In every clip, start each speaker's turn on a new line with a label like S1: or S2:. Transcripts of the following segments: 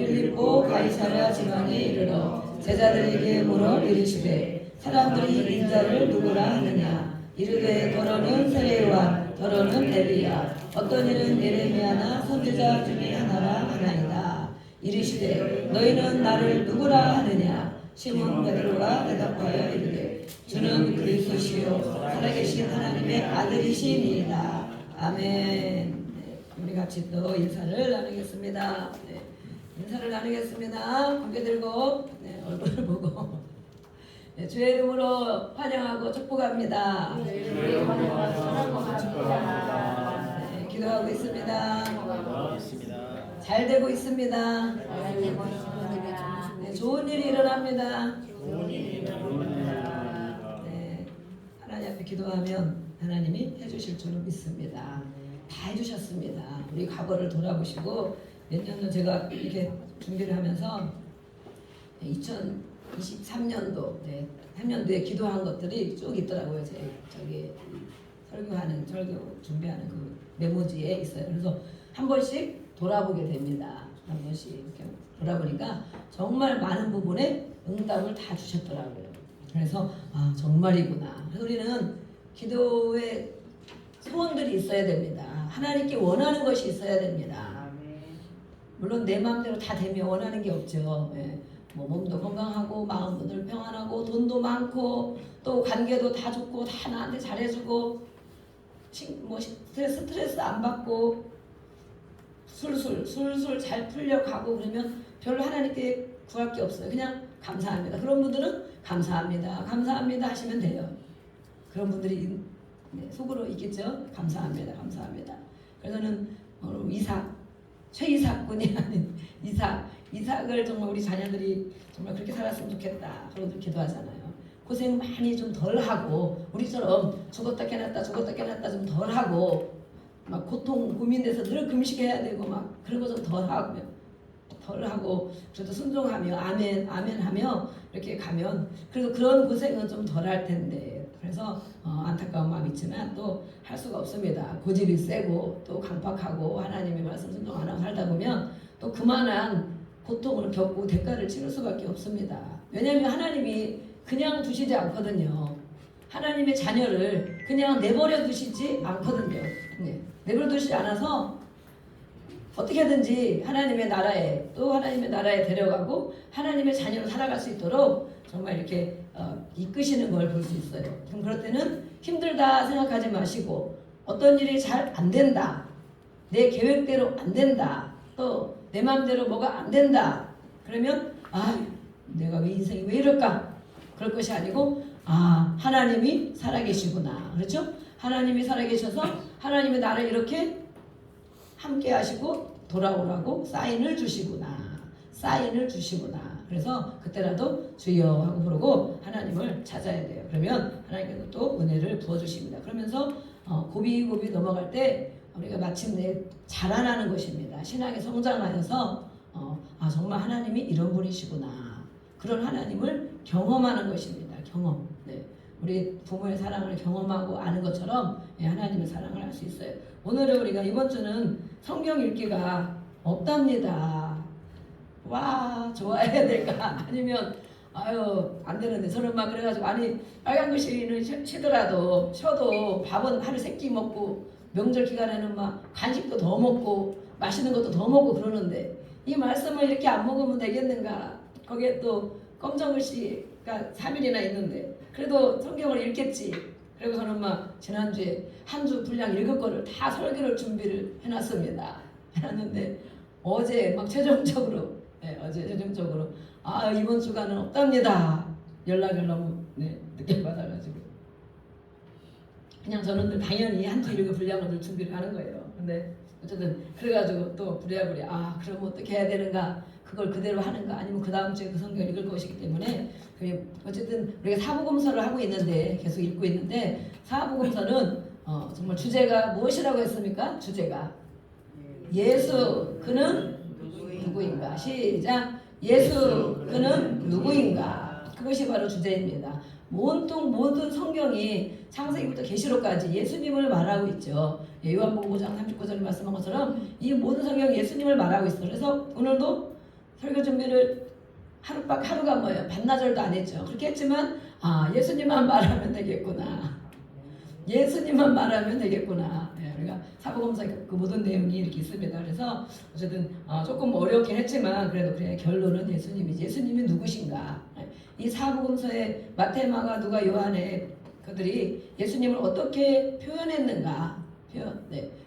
S1: 빌립보 가이사랴 지방에 이르러 제자들에게 물어 이르시되 사람들이 인자를 누구라 하느냐. 이르되 더러는 세례요한 더러는 엘리야 어떤 이는 예레미야나 선지자 중에 하나라 하나이다. 이르시되 너희는 나를 누구라 하느냐. 시몬 베드로가 대답하여 이르되 주는 그리스도시요 살아계신 하나님의 아들이시니이다. 아멘. 네, 우리 같이 또 인사를 나누겠습니다. 네, 인사를 나누겠습니다. 고개 들고 네, 얼굴을 보고 네, 주의 이름으로 환영하고 축복합니다. 네, 기도하고 있습니다. 잘 되고 있습니다. 네, 좋은 일이 일어납니다. 네, 하나님 앞에 기도하면 하나님이 해주실 줄을 믿습니다. 다 해주셨습니다. 우리 과거를 돌아보시고 몇 년 전 제가 이렇게 준비를 하면서 2023년도 3년도에 기도한 것들이 쭉 있더라고요. 저기 설교 준비하는 그 메모지에 있어요. 그래서 한 번씩 돌아보게 됩니다. 한 번씩 이렇게 돌아보니까 정말 많은 부분에 응답을 다 주셨더라고요. 그래서 아 정말이구나. 우리는 기도에 소원들이 있어야 됩니다. 하나님께 원하는 것이 있어야 됩니다. 물론 내 마음대로 다 되면 원하는 게 없죠. 예. 뭐 몸도 건강하고 마음도 늘 평안하고 돈도 많고 또 관계도 다 좋고 다 나한테 잘해주고 뭐 스트레스 안 받고 술술 잘 풀려가고 그러면 별로 하나님께 구할 게 없어요. 그냥 감사합니다. 그런 분들은 감사합니다 하시면 돼요. 그런 분들이 속으로 있겠죠. 감사합니다. 그래서 저는 최이삭 군이 아닌 이삭을 정말 우리 자녀들이 정말 그렇게 살았으면 좋겠다. 그런 기도하잖아요. 고생 많이 좀 덜하고 우리처럼 죽었다 깨났다 좀 덜하고 막 고통 고민돼서 늘 금식해야 되고 막 그런 거 좀 덜하고 그래도 순종하며 아멘 하며 이렇게 가면 그래도 그런 고생은 좀 덜 할 텐데 그래서 안타까운 마음이 있지만 또 할 수가 없습니다. 고집이 세고 또 강팍하고 하나님의 말씀 순종 안 하고 살다 보면 또 그만한 고통을 겪고 대가를 치를 수밖에 없습니다. 왜냐하면 하나님이 그냥 두시지 않거든요. 하나님의 자녀를 그냥 내버려 두시지 않거든요. 네. 내버려 두시지 않아서 어떻게든지 하나님의 나라에 데려가고 하나님의 자녀로 살아갈 수 있도록 정말 이렇게 이끄시는 걸 볼 수 있어요. 그럼 그럴 때는 힘들다 생각하지 마시고 어떤 일이 잘 안 된다. 내 계획대로 안 된다. 또 내 마음대로 뭐가 안 된다. 그러면 내가 왜 인생이 왜 이럴까? 그럴 것이 아니고 하나님이 살아계시구나. 그렇죠? 하나님이 살아계셔서 하나님의 나를 이렇게 함께 하시고 돌아오라고 사인을 주시구나. 그래서 그때라도 주여 하고 부르고 하나님을 찾아야 돼요. 그러면 하나님께서 또 은혜를 부어주십니다. 그러면서 고비고비 넘어갈 때 우리가 마침내 자라나는 것입니다. 신앙에 성장하여서 정말 하나님이 이런 분이시구나. 그런 하나님을 경험하는 것입니다. 경험. 네. 우리 부모의 사랑을 경험하고 아는 것처럼 하나님의 사랑을 알 수 있어요. 오늘은 우리가 이번 주는 성경 읽기가 없답니다. 와 좋아해야 될까? 아니면 안 되는데 저는 막 그래가지고 빨간 글씨는 쉬어도 밥은 하루 3끼 먹고 명절 기간에는 막 간식도 더 먹고 맛있는 것도 더 먹고 그러는데 이 말씀을 이렇게 안 먹으면 되겠는가? 거기에 또 검정 글씨가 3일이나 있는데 그래도 성경을 읽겠지. 그리고 저는 막 지난주에 한 주 분량 읽을 거를 다 설교를 준비를 해놨습니다. 해놨는데 어제 막 최종적으로 이번 주간은 없답니다. 연락을 너무 늦게 받아가지고 그냥 저는 늘 당연히 한 주 읽을 분량을 늘 준비를 하는 거예요. 근데 어쨌든 그래가지고 또 부랴부랴 그럼 어떻게 해야 되는가? 그걸 그대로 하는가? 아니면 그 다음 주에 그 성경을 읽을 것이기 때문에 어쨌든 우리가 사복음서를 하고 있는데 계속 읽고 있는데 사복음서는 정말 주제가 무엇이라고 했습니까? 주제가 예수 그는 누구인가? 시작. 예수 그는 누구인가? 그것이 바로 주제입니다. 모든 성경이 창세기부터 계시록까지 예수님을 말하고 있죠. 요한복음 5장 39절에 말씀한 것처럼 이 모든 성경이 예수님을 말하고 있어요. 그래서 오늘도 설교 준비를 하루가 뭐예요? 반나절도 안 했죠. 그렇게 했지만 예수님만 말하면 되겠구나. 예수님만 말하면 되겠구나. 우리가 사복음서 그 모든 내용이 이렇게 있습니다. 그래서 어쨌든 조금 어렵긴 했지만 그래도 그래 결론은 예수님이지. 예수님이 누구신가? 이 사복음서의 마태, 마가, 누가, 요한의 그들이 예수님을 어떻게 표현했는가?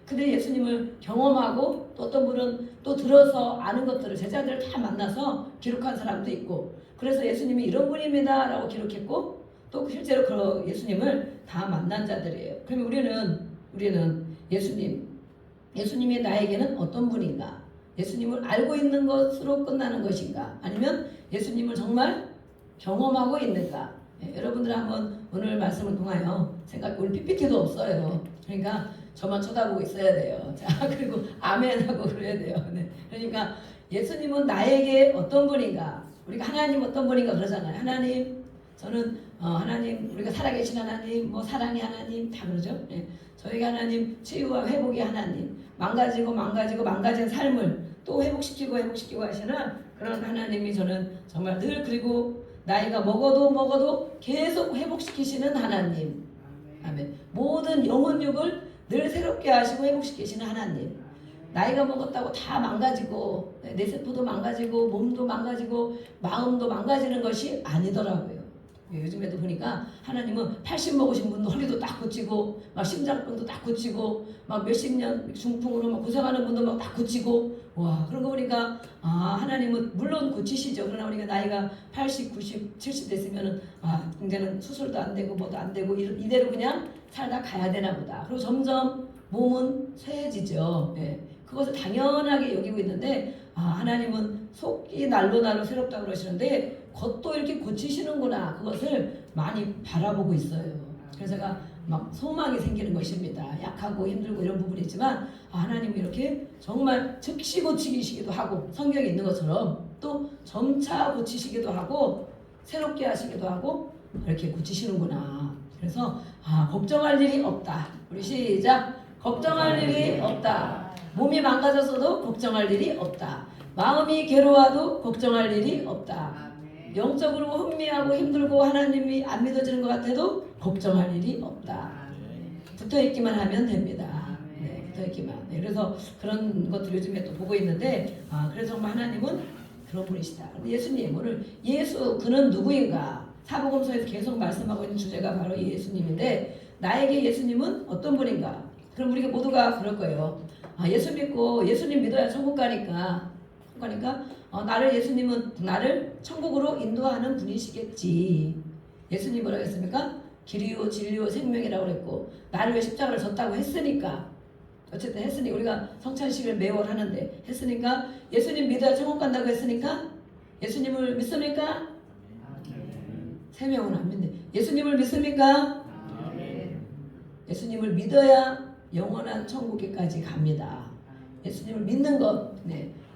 S1: 그들이 예수님을 경험하고 또 어떤 분은 또 들어서 아는 것들을 제자들을 다 만나서 기록한 사람도 있고 그래서 예수님이 이런 분입니다 라고 기록했고 또 실제로 그 예수님을 다 만난 자들이에요. 그러면 우리는 예수님이 나에게는 어떤 분인가? 예수님을 알고 있는 것으로 끝나는 것인가? 아니면 예수님을 정말 경험하고 있는가? 여러분들 한번 오늘 말씀을 통하여 우리 PPT도 없어요. 그러니까 저만 쳐다보고 있어야 돼요. 자, 그리고 아멘하고 그래야 돼요. 그러니까 예수님은 나에게 어떤 분인가? 우리가 하나님 어떤 분인가 그러잖아요. 하나님, 저는 하나님, 우리가 살아계신 하나님, 뭐 사랑의 하나님 다 그러죠. 저희가 하나님, 치유와 회복의 하나님, 망가진 삶을 또 회복시키고 하시는 그런 하나님이 저는 정말 늘 그리고 나이가 먹어도 계속 회복시키시는 하나님. 아멘. 모든 영혼육을 늘 새롭게 하시고 회복시키시는 하나님. 나이가 먹었다고 다 망가지고 내 세포도 망가지고 몸도 망가지고 마음도 망가지는 것이 아니더라고요. 요즘에도 보니까 하나님은 80 먹으신 분도 허리도 딱 고치고 막 심장병도 딱 고치고 막 몇십 년 중풍으로 막 고생하는 분도 막 딱 고치고 와 그런 거 보니까 하나님은 물론 고치시죠. 그러나 우리가 나이가 80, 90, 70 됐으면은 이제는 수술도 안 되고 뭐도 안 되고 이대로 그냥 살다 가야 되나 보다. 그리고 점점 몸은 쇠해지죠. 그것을 당연하게 여기고 있는데 하나님은 속이 날로 새롭다고 그러시는데 겉도 이렇게 고치시는구나. 그것을 많이 바라보고 있어요. 그래서 제가 막 소망이 생기는 것입니다. 약하고 힘들고 이런 부분이 있지만 하나님이 이렇게 정말 즉시 고치시기도 하고 성경에 있는 것처럼 또 점차 고치시기도 하고 새롭게 하시기도 하고 이렇게 고치시는구나. 그래서 걱정할 일이 없다. 우리 시작. 걱정할 일이 없다. 몸이 망가졌어도 걱정할 일이 없다. 마음이 괴로워도 걱정할 일이 없다. 영적으로 흥미하고 힘들고 하나님이 안 믿어지는 것 같아도 걱정할 일이 없다. 붙어있기만 하면 됩니다. 붙어있기만. 그래서 그런 것들 요즘에 또 보고 있는데 그래서 정말 하나님은 그런 분이시다. 예수님 오늘 그는 누구인가? 사복음서에서 계속 말씀하고 있는 주제가 바로 예수님인데 나에게 예수님은 어떤 분인가? 그럼 우리가 모두가 그럴 거예요. 예수님 믿어야 천국 가니까 예수님은 나를 천국으로 인도하는 분이시겠지. 예수님 뭐라고 했습니까? 길이요 진리요 생명이라고 그랬고 나를 왜 십자가를 졌다고 했으니까 어쨌든 했으니 우리가 성찬식을 매월 하는데 했으니까 예수님 믿어야 천국 간다고 했으니까 예수님을 믿습니까? 세 명은 안 믿네. 예수님을 믿습니까? 예수님을 믿어야 영원한 천국에까지 갑니다. 예수님을 믿는 것,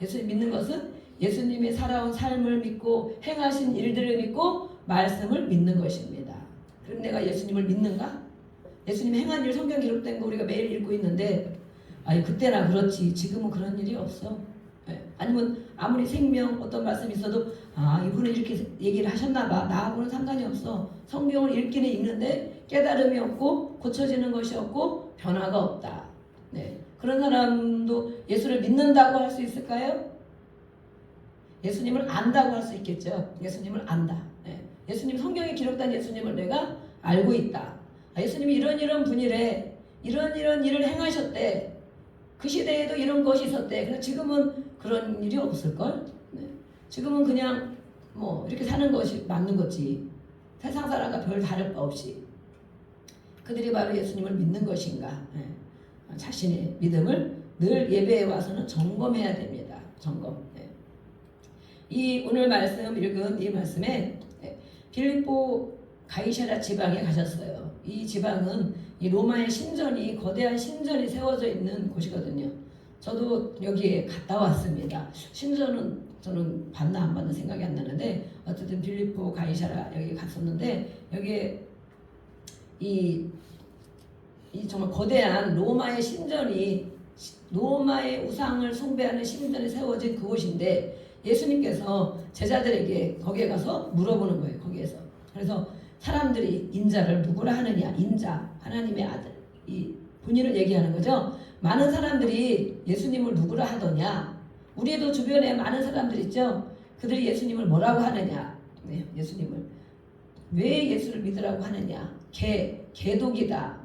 S1: 예수님 믿는 것은 예수님이 살아온 삶을 믿고 행하신 일들을 믿고 말씀을 믿는 것입니다. 그럼 내가 예수님을 믿는가? 예수님이 행한 일 성경 기록된 거 우리가 매일 읽고 있는데 그때나 그렇지 지금은 그런 일이 없어. 아니면 아무리 생명 어떤 말씀이 있어도 이분은 이렇게 얘기를 하셨나 봐. 나하고는 상관이 없어. 성경을 읽기는 읽는데 깨달음이 없고 고쳐지는 것이 없고 변화가 없다. 그런 사람도 예수를 믿는다고 할 수 있을까요? 예수님을 안다고 할 수 있겠죠. 예수님을 안다. 예수님 성경에 기록된 예수님을 내가 알고 있다. 예수님이 이런 분이래. 이런 일을 행하셨대. 그 시대에도 이런 것이 있었대. 그래서 지금은 그런 일이 없을걸? 지금은 그냥 이렇게 사는 것이 맞는 거지. 세상 사람과 별 다를 바 없이. 그들이 바로 예수님을 믿는 것인가. 자신의 믿음을 늘 예배에 와서는 점검해야 됩니다. 점검. 이 오늘 말씀 읽은 이 말씀에 빌립보 가이사랴 지방에 가셨어요. 이 지방은 이 로마의 거대한 신전이 세워져 있는 곳이거든요. 저도 여기에 갔다 왔습니다. 신전은 저는 봤나 안 봤나 생각이 안 나는데 어쨌든 빌립보 가이사랴 여기 갔었는데 여기에 이 정말 거대한 로마의 우상을 숭배하는 신전이 세워진 그곳인데 예수님께서 제자들에게 거기에 가서 물어보는 거예요. 거기에서. 그래서 사람들이 인자를 누구라 하느냐. 인자, 하나님의 아들. 이 본인을 얘기하는 거죠. 많은 사람들이 예수님을 누구라 하더냐. 우리도 주변에 많은 사람들 있죠. 그들이 예수님을 뭐라고 하느냐. 네, 예수님을 왜 예수를 믿으라고 하느냐. 개독이다.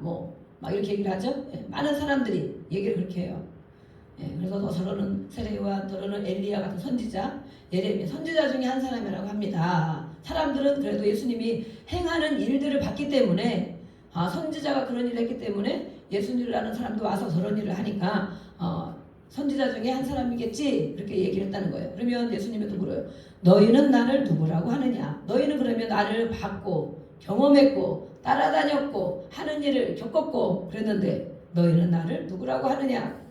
S1: 막 이렇게 얘기를 하죠. 예, 많은 사람들이 얘기를 그렇게 해요. 예, 그래서 저러는 세례와 저러는 엘리야 같은 선지자, 예레미야 선지자 중에 한 사람이라고 합니다. 사람들은 그래도 예수님이 행하는 일들을 봤기 때문에 선지자가 그런 일을 했기 때문에 예수님을 아는 사람도 와서 저런 일을 하니까 선지자 중에 한 사람이겠지 이렇게 얘기를 했다는 거예요. 그러면 예수님이 또 물어요. 너희는 나를 누구라고 하느냐. 너희는 그러면 나를 봤고 경험했고 따라다녔고 하는 일을 겪었고 그랬는데 너희는 나를 누구라고 하느냐.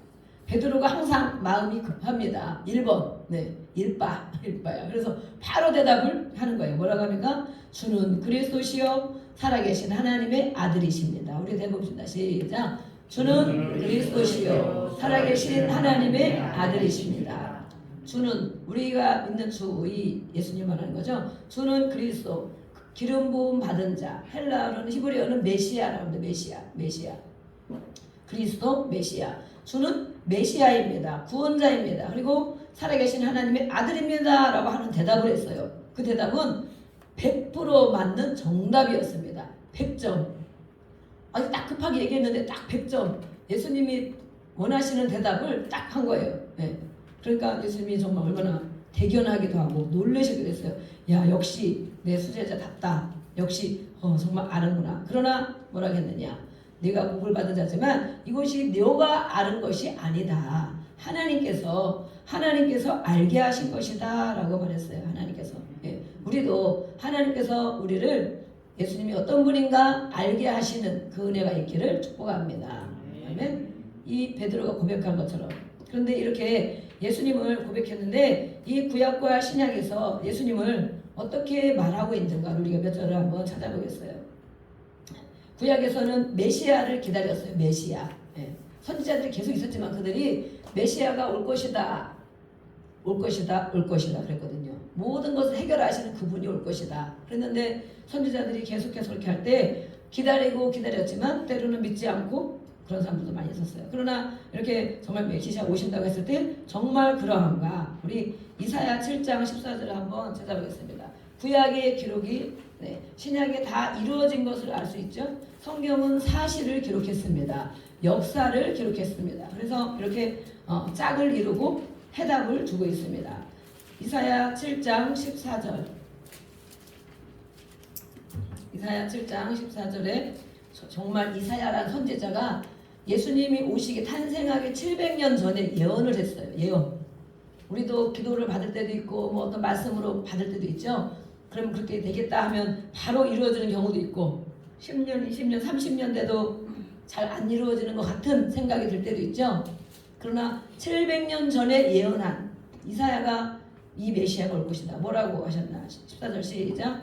S1: 베드로가 항상 마음이 급합니다. 1번 일바야. 그래서 바로 대답을 하는 거예요. 뭐라고 합니까? 주는 그리스도시요 살아계신 하나님의 아들이십니다. 우리 대봅시다. 시작. 주는 그리스도시요 살아계신 하나님의 아들이십니다. 주는 우리가 믿는 주, 이 예수님 말하는 거죠. 주는 그리스도, 기름 부음 받은 자. 헬라어는 히브리어는 메시아라고 합니다. 메시아. 그리스도 메시아. 주는 메시아입니다. 구원자입니다. 그리고 살아계신 하나님의 아들입니다. 라고 하는 대답을 했어요. 그 대답은 100% 맞는 정답이었습니다. 100점. 아주 딱 급하게 얘기했는데 딱 100점. 예수님이 원하시는 대답을 딱 한 거예요. 네. 그러니까 예수님이 정말 얼마나 대견하기도 하고 놀라시기도 했어요. 야, 역시 내 수제자답다. 역시 정말 아는구나. 그러나 뭐라고 했느냐. 네가 복을 받은 자지만 이것이 너가 아는 것이 아니다. 하나님께서 알게 하신 것이다 라고 말했어요. 하나님께서. 예. 우리도 하나님께서 우리를 예수님이 어떤 분인가 알게 하시는 그 은혜가 있기를 축복합니다. 아멘. 이 베드로가 고백한 것처럼. 그런데 이렇게 예수님을 고백했는데 이 구약과 신약에서 예수님을 어떻게 말하고 있는가 우리가 몇 절을 한번 찾아보겠어요. 구약에서는 메시아를 기다렸어요. 메시아. 예. 선지자들이 계속 있었지만 그들이 메시아가 올 것이다 그랬거든요. 모든 것을 해결하시는 그분이 올 것이다. 그랬는데 선지자들이 계속해서 그렇게 할 때 기다렸지만 때로는 믿지 않고 그런 사람들도 많이 있었어요. 그러나 이렇게 정말 메시아 오신다고 했을 때 정말 그러한가. 우리 이사야 7장 14절을 한번 찾아보겠습니다. 구약의 기록이 신약에 다 이루어진 것을 알 수 있죠. 성경은 사실을 기록했습니다. 역사를 기록했습니다. 그래서 이렇게 짝을 이루고 해답을 주고 있습니다. 이사야 7장 14절. 이사야 7장 14절에 정말 이사야라는 선지자가 예수님이 오시기 탄생하기 700년 전에 예언을 했어요. 예언. 우리도 기도를 받을 때도 있고 어떤 말씀으로 받을 때도 있죠. 그러면 그렇게 되겠다 하면 바로 이루어지는 경우도 있고 10년, 20년, 30년 돼도 잘 안 이루어지는 것 같은 생각이 들 때도 있죠. 그러나 700년 전에 예언한 이사야가 이 메시아가 올 것이다. 뭐라고 하셨나? 14절 시작.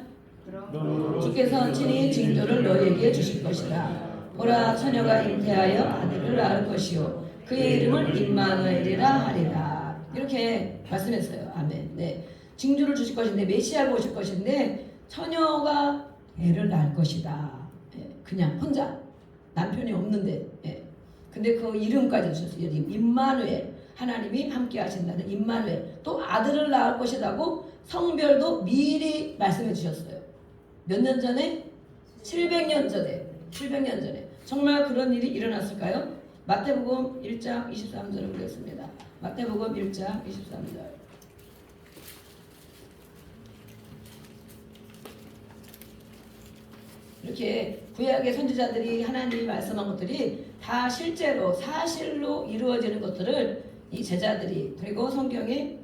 S1: 주께서 친히 징조를 너희에게 주실 것이다. 보라 처녀가 잉태하여 아들을 낳을 것이요 그의 이름을 임마누엘이라 하리라. 이렇게 말씀했어요. 아멘. 네. 징조를 주실 것인데 메시아가 오실 것인데 처녀가 애를 낳을 것이다. 그냥 혼자 남편이 없는데 근데 그 이름까지 주셨어요. 임마누엘. 하나님이 함께 하신다는 임마누엘. 또 아들을 낳을 것이라고 성별도 미리 말씀해 주셨어요. 몇 년 전에? 700년 전에. 정말 그런 일이 일어났을까요? 마태복음 1장 23절을 보겠습니다. 마태복음 1장 23절. 이렇게 구약의 선지자들이 하나님이 말씀한 것들이 다 실제로 사실로 이루어지는 것들을 이 제자들이 그리고 성경에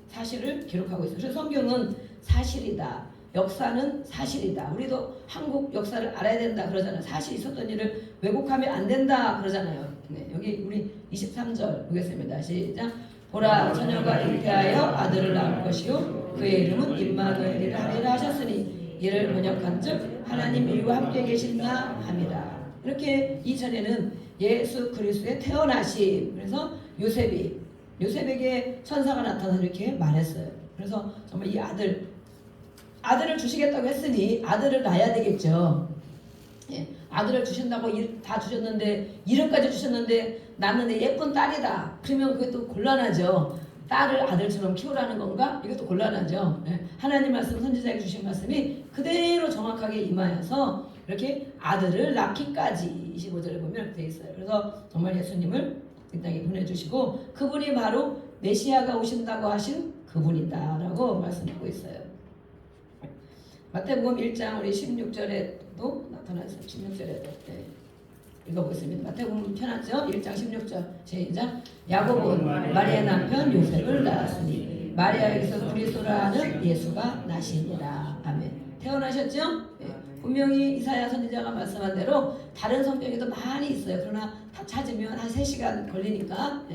S1: 사실을 기록하고 있어요. 그래서 성경은 사실이다. 역사는 사실이다. 우리도 한국 역사를 알아야 된다 그러잖아요. 사실 있었던 일을 왜곡하면 안 된다 그러잖아요. 여기 우리 23절 보겠습니다. 시작. 보라 처녀가 잉태하여 아들을 낳을 것이요 그의 이름은 임마누엘이라 하리라 하셨으니 이를 번역한즉 하나님 이와 함께 계신다 함이라. 이렇게 이전에는 예수 그리스도의 태어나심. 그래서 요셉에게 천사가 나타나서 이렇게 말했어요. 그래서 정말 이 아들을 주시겠다고 했으니 아들을 낳아야 되겠죠. 예, 아들을 주신다고 다 주셨는데 이름까지 주셨는데 낳는데 예쁜 딸이다. 그러면 그게 또 곤란하죠. 딸을 아들처럼 키우라는 건가? 이것도 곤란하죠. 예, 하나님 말씀 선지자에게 주신 말씀이 그대로 정확하게 임하여서 이렇게 아들을 낳기까지 25절에 보면 이렇게 돼 있어요. 그래서 정말 예수님을 이 땅에 보내주시고 그분이 바로 메시아가 오신다고 하신 그분이다라고 말씀하고 있어요. 마태복음 1장 우리 16절에도 나타나서 16절에도 읽어보겠습니다. 마태복음 펴놨죠? 1장 16절 시작. 야곱은 마리아 남편 요셉을 낳았으니 마리아에게서 그리스도라는 예수가 나시니라. 아멘. 태어나셨죠? 분명히 이사야 선지자가 말씀한 대로 다른 성경에도 많이 있어요. 그러나 다 찾으면 한 3시간 걸리니까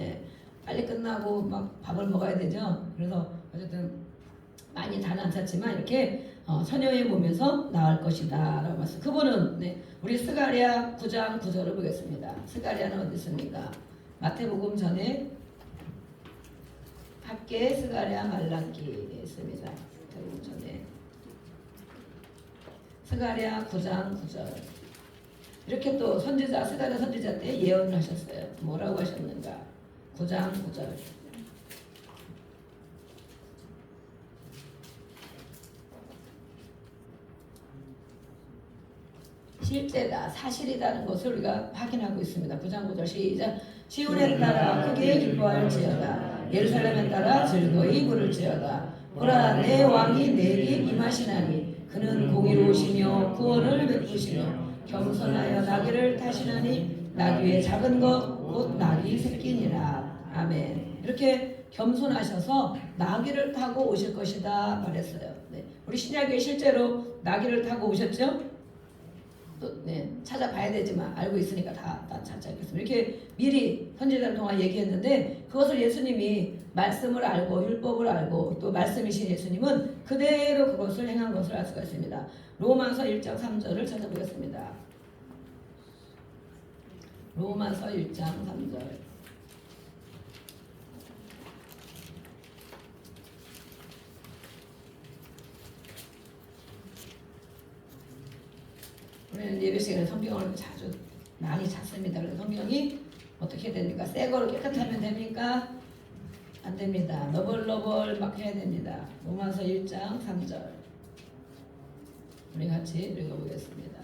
S1: 빨리 끝나고 막 밥을 먹어야 되죠. 그래서 어쨌든 많이 다는 안 찾지만 이렇게 선녀에 보면서 나을 것이다 라고 말씀. 그분은 우리 스가랴 9장 9절을 보겠습니다. 스가랴는 어디 있습니까? 마태복음 전에 학계 스가랴 말라기에 있습니다. 마태복음 전에 스가랴 9장 9절. 이렇게 또 선지자 스가랴 선지자 때 예언을 하셨어요. 뭐라고 하셨는가? 9장 9절. 실제다, 사실이라는 것을 우리가 확인하고 있습니다. 9장 9절 시작. 시온에 따라 크게 기뻐할지어다. 예루살렘에 따라 즐거이 부를지어다. 보라, 내 왕이 내게 임하시나니 그는 공의로우시며 구원을 베푸시며 겸손하여 나귀를 타시나니 나귀의 작은 것 곧 나귀 새끼니라. 아멘. 이렇게 겸손하셔서 나귀를 타고 오실 것이다 말했어요. 우리 신약에 실제로 나귀를 타고 오셨죠? 또 찾아봐야 되지만 알고 있으니까 다 찾아뵙겠습니다. 이렇게 미리 선지자를 통해 얘기했는데 그것을 예수님이 말씀을 알고 율법을 알고 또 말씀이신 예수님은 그대로 그것을 행한 것을 알 수가 있습니다. 로마서 1장 3절을 찾아보겠습니다. 로마서 1장 3절. 우리는 예배 시간에 성경을 자주 많이 찾습니다. 그래서 성경이 어떻게 됩니까? 새 거로 깨끗하면 됩니까? 안 됩니다. 너벌너벌 막 해야 됩니다. 로마서 1장 3절. 우리 같이 읽어보겠습니다.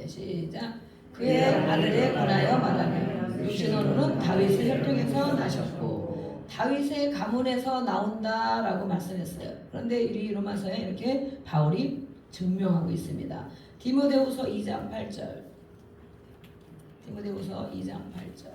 S1: 시작. 그의 아들에 관하여 말하면 육신으로는 다윗의 혈통에서 나셨고 다윗의 가문에서 나온다라고 말씀했어요. 그런데 이 로마서에 이렇게 바울이 증명하고 있습니다. 디모데후서 2장 8절. 디모데후서 2장 8절.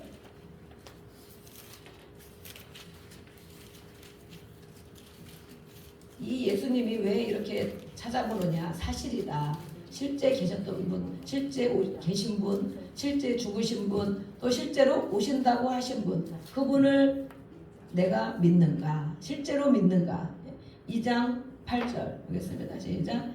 S1: 이 예수님이 왜 이렇게 찾아보느냐? 사실이다. 실제 계셨던 분, 실제 계신 분, 실제 죽으신 분, 또 실제로 오신다고 하신 분, 그분을 내가 믿는가? 실제로 믿는가? 2장 8절 보겠습니다. 시작.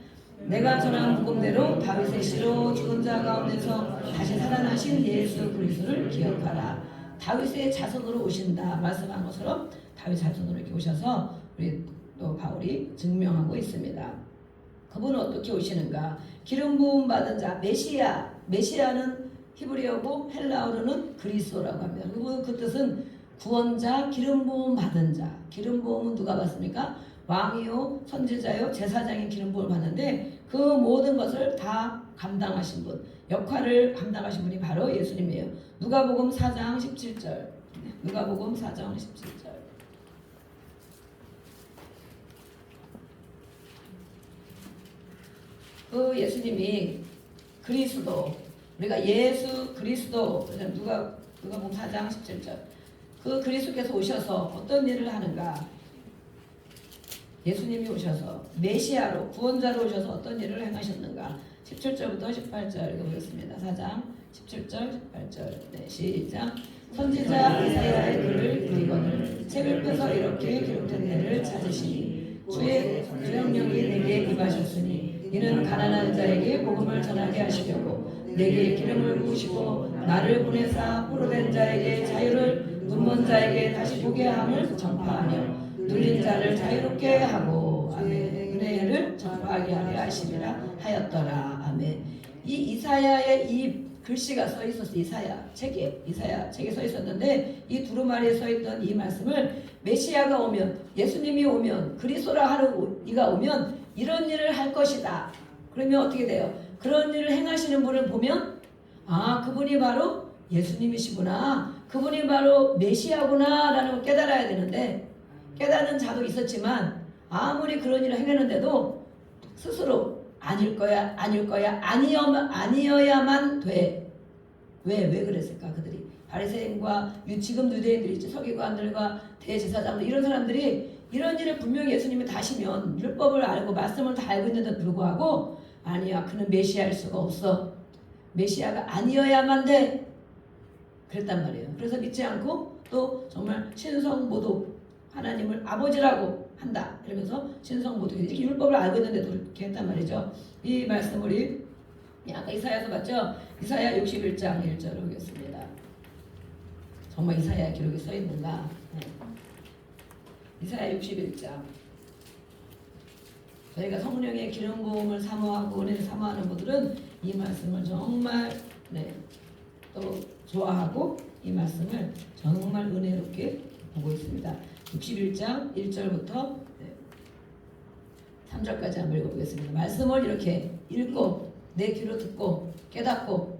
S1: 내가 전한 복음대로 다윗의 씨로 죽은 자 가운데서 다시 살아나신 예수 그리스도를 기억하라. 다윗의 자손으로 오신다 말씀한 것처럼 다윗 자손으로 이렇게 오셔서 우리 또 바울이 증명하고 있습니다. 그분은 어떻게 오시는가? 기름 부음 받은 자 메시아. 메시아는 히브리어고 헬라어로는 그리스도라고 합니다. 그 뜻은 구원자, 기름 부음 받은 자. 기름 부음은 누가 받습니까? 왕이요, 선지자요, 제사장이 기름 부음을 받는데 그 모든 것을 다 감당하신 분, 역할을 감당하신 분이 바로 예수님이에요. 누가복음 4장 17절. 누가복음 4장 17절. 그 예수님이 그리스도, 우리가 예수 그리스도, 누가복음 4장 17절. 그 그리스도께서 오셔서 어떤 일을 하는가? 예수님이 오셔서 메시아로 구원자로 오셔서 어떤 일을 행하셨는가? 17절부터 18절 읽어보겠습니다. 4장 17절 18절. 시작. 선지자 이사야의 글을 읽거늘 책을 펴서 이렇게 기록된 데를 찾으시니 주의 성령이 내게 임하셨으니 이는 가난한 자에게 복음을 전하게 하시려고 내게 기름을 부으시고 나를 보내사 포로된 자에게 자유를, 눈먼 자에게 다시 보게 함을 전파하며 눌린 자를 자유롭게 하고 아멘. 은혜를 전파하게 하려 하심이라 하였더라. 아멘. 이 이사야의 이 글씨가 써 있었어. 이사야 책에 써 있었는데 이 두루마리에 써 있던 이 말씀을 메시아가 오면, 예수님이 오면, 그리스도라 하는 이가 오면 이런 일을 할 것이다. 그러면 어떻게 돼요? 그런 일을 행하시는 분을 보면 아, 그분이 바로 예수님이시구나, 그분이 바로 메시아구나 라는 걸 깨달아야 되는데, 깨닫는 자도 있었지만 아무리 그런 일을 행했는데도 스스로 아닐 거야 아니어야만 돼. 왜 그랬을까? 그들이 바리새인과 지금 유대인들이 있지, 서기관들과 대제사장들, 이런 사람들이 이런 일을 분명히 예수님이 다시면 율법을 알고 말씀을 다 알고 있는데도 불구하고 아니야, 그는 메시아일 수가 없어, 메시아가 아니어야만 돼, 그랬단 말이에요. 그래서 믿지 않고 또 정말 신성모독, 하나님을 아버지라고 한다 이러면서 신성모독, 이렇게 율법을 알고 있는데도 이렇게 했단 말이죠. 이 말씀 우리 아까 이사야서 봤죠? 이사야 61장 1절 보겠습니다. 정말 이사야 기록이 써 있는가? 이사야 61장. 저희가 성령의 기름 부음을 사모하고 은혜를 사모하는 분들은 이 말씀을 정말 또 좋아하고 이 말씀을 정말 은혜롭게 보고 있습니다. 61장 1절부터 3절까지 한번 읽어보겠습니다. 말씀을 이렇게 읽고 내 귀로 듣고 깨닫고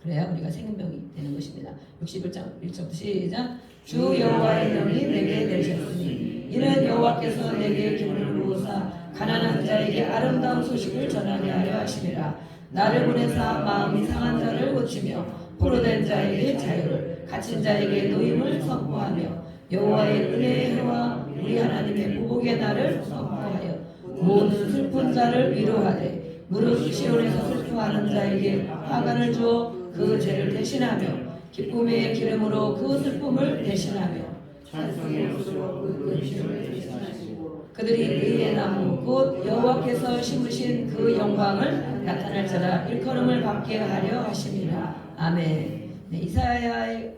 S1: 그래야 우리가 생명이 되는 것입니다. 61장 1절부터 시작. 주 여호와의 영이 내게 내리셨으니 이는 여호와께서 내게 기름을 부으사 가난한 자에게 아름다운 소식을 전하게 하려 하심이라. 나를 보내사 마음이 상한 자를 고치며 포로된 자에게 자유를, 갇힌 자에게 노임을 선포하며 여호와의 은혜의 해와 우리 하나님의 보복의 날을 선포하여 모든 슬픈 자를 위로하되 무릇 시온에서 슬퍼하는 자에게 화관을 주어 그 죄를 대신하며 기쁨의 기름으로 그 슬픔을 대신하며 찬송의 옷으로 그 근심을 대신하시고 그들이 의의 나무 곧 여호와께서 심으신 그 영광을 나타낼 자라 일컬음을 받게 하려 하심이라. 아멘. 이사야의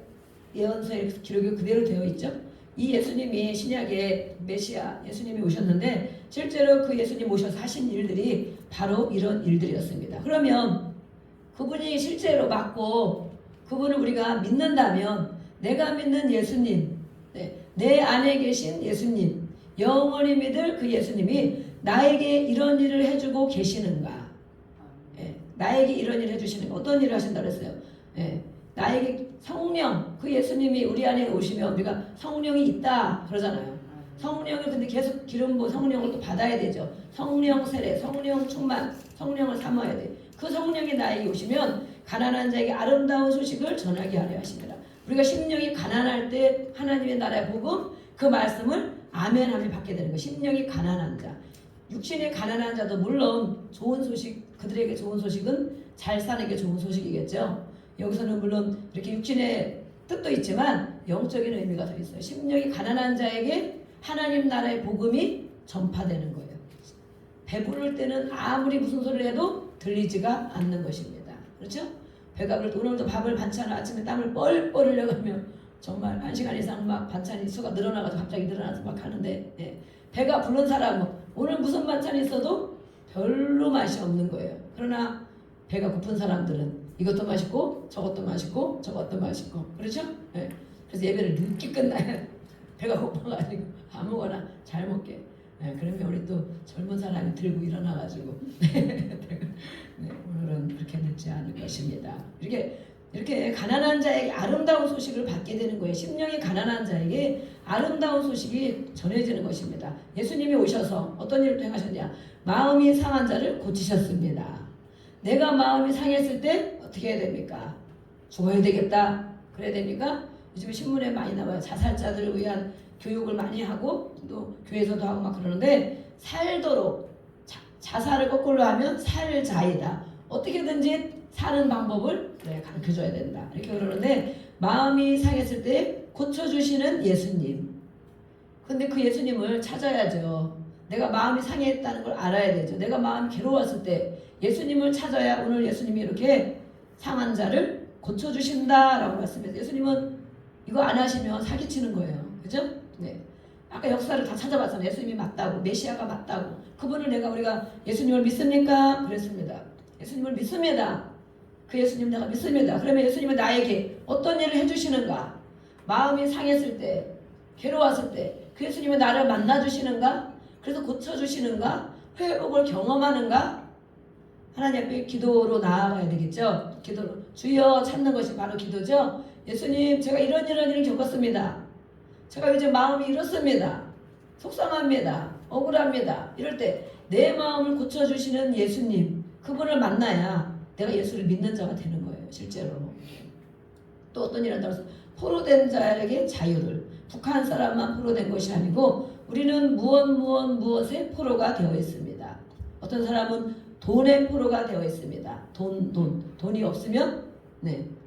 S1: 예언서의 기록이 그대로 되어 있죠. 이 예수님이 신약의 메시아 예수님이 오셨는데 실제로 그 예수님 오셔서 하신 일들이 바로 이런 일들이었습니다. 그러면 그분이 실제로 맞고 그분을 우리가 믿는다면 내가 믿는 예수님, 내 안에 계신 예수님, 영원히 믿을 그 예수님이 나에게 이런 일을 해주고 계시는가? 나에게 이런 일을 해주시는가? 어떤 일을 하신다고 했어요? 나에게 성령, 그 예수님이 우리 안에 오시면 우리가 성령이 있다 그러잖아요. 성령을 근데 계속 기름 부어 성령을 또 받아야 되죠. 성령 세례, 성령 충만, 성령을 삼아야 돼. 그 성령이 나에게 오시면 가난한 자에게 아름다운 소식을 전하게 하려 하십니다. 우리가 심령이 가난할 때 하나님의 나라의 복음, 그 말씀을 아멘하며 받게 되는 거예요. 심령이 가난한 자, 육신이 가난한 자도 물론 좋은 소식, 그들에게 좋은 소식은 잘 사는 게 좋은 소식이겠죠. 여기서는 물론 이렇게 육신의 뜻도 있지만 영적인 의미가 더 있어요. 심령이 가난한 자에게 하나님 나라의 복음이 전파되는 거예요. 배부를 때는 아무리 무슨 소리를 해도 들리지가 않는 것입니다. 그렇죠? 배가 부를 때 오늘도 밥을 반찬을 아침에 땀을 뻘뻘 흘려가며 정말 1시간 이상 막 반찬이 수가 늘어나가지고 갑자기 늘어나서 막 하는데 배가 부른 사람은 오늘 무슨 반찬이 있어도 별로 맛이 없는 거예요. 그러나 배가 고픈 사람들은 이것도 맛있고 저것도 맛있고 저것도 맛있고 그렇죠? 그래서 예배를 늦게 끝나요. 배가 고파가지고 아무거나 잘 먹게. 그러면 우리 또 젊은 사람이 들고 일어나가지고 오늘은 그렇게 늦지 않을 것입니다. 이렇게 가난한 자에게 아름다운 소식을 받게 되는 거예요. 심령이 가난한 자에게 아름다운 소식이 전해지는 것입니다. 예수님이 오셔서 어떤 일을 행하셨냐? 마음이 상한 자를 고치셨습니다. 내가 마음이 상했을 때 어떻게 해야 됩니까? 죽어야 되겠다. 그래야 됩니까? 요즘 신문에 많이 나와요. 자살자들을 위한 교육을 많이 하고 또 교회에서도 하고 막 그러는데 살도록 자살을 거꾸로 하면 살자이다. 어떻게든지 사는 방법을 가르쳐줘야 된다. 이렇게 그러는데 마음이 상했을 때 고쳐주시는 예수님. 근데 그 예수님을 찾아야죠. 내가 마음이 상했다는 걸 알아야 되죠. 내가 마음이 괴로웠을 때 예수님을 찾아야 오늘 예수님이 이렇게 상한 자를 고쳐주신다라고 말씀해서 예수님은 이거 안 하시면 사기치는 거예요. 그죠? 아까 역사를 다 찾아봤잖아요. 예수님이 맞다고, 메시아가 맞다고. 그분을 우리가 예수님을 믿습니까? 그랬습니다. 예수님을 믿습니다. 그 예수님 내가 믿습니다. 그러면 예수님은 나에게 어떤 일을 해주시는가? 마음이 상했을 때, 괴로웠을 때 그 예수님은 나를 만나주시는가? 그래서 고쳐주시는가? 회복을 경험하는가? 하나님 앞에 기도로 나아가야 되겠죠. 기도로 주여 찾는 것이 바로 기도죠. 예수님, 제가 이런 일을 겪었습니다. 제가 요즘 마음이 이렇습니다. 속상합니다. 억울합니다. 이럴 때 내 마음을 고쳐주시는 예수님, 그분을 만나야 내가 예수를 믿는 자가 되는 거예요. 실제로. 또 어떤 일을 한다고 해서 포로된 자에게 자유를, 북한 사람만 포로된 것이 아니고 우리는 무엇에 포로가 되어 있습니다. 어떤 사람은 돈의 포로가 되어 있습니다. 돈이 없으면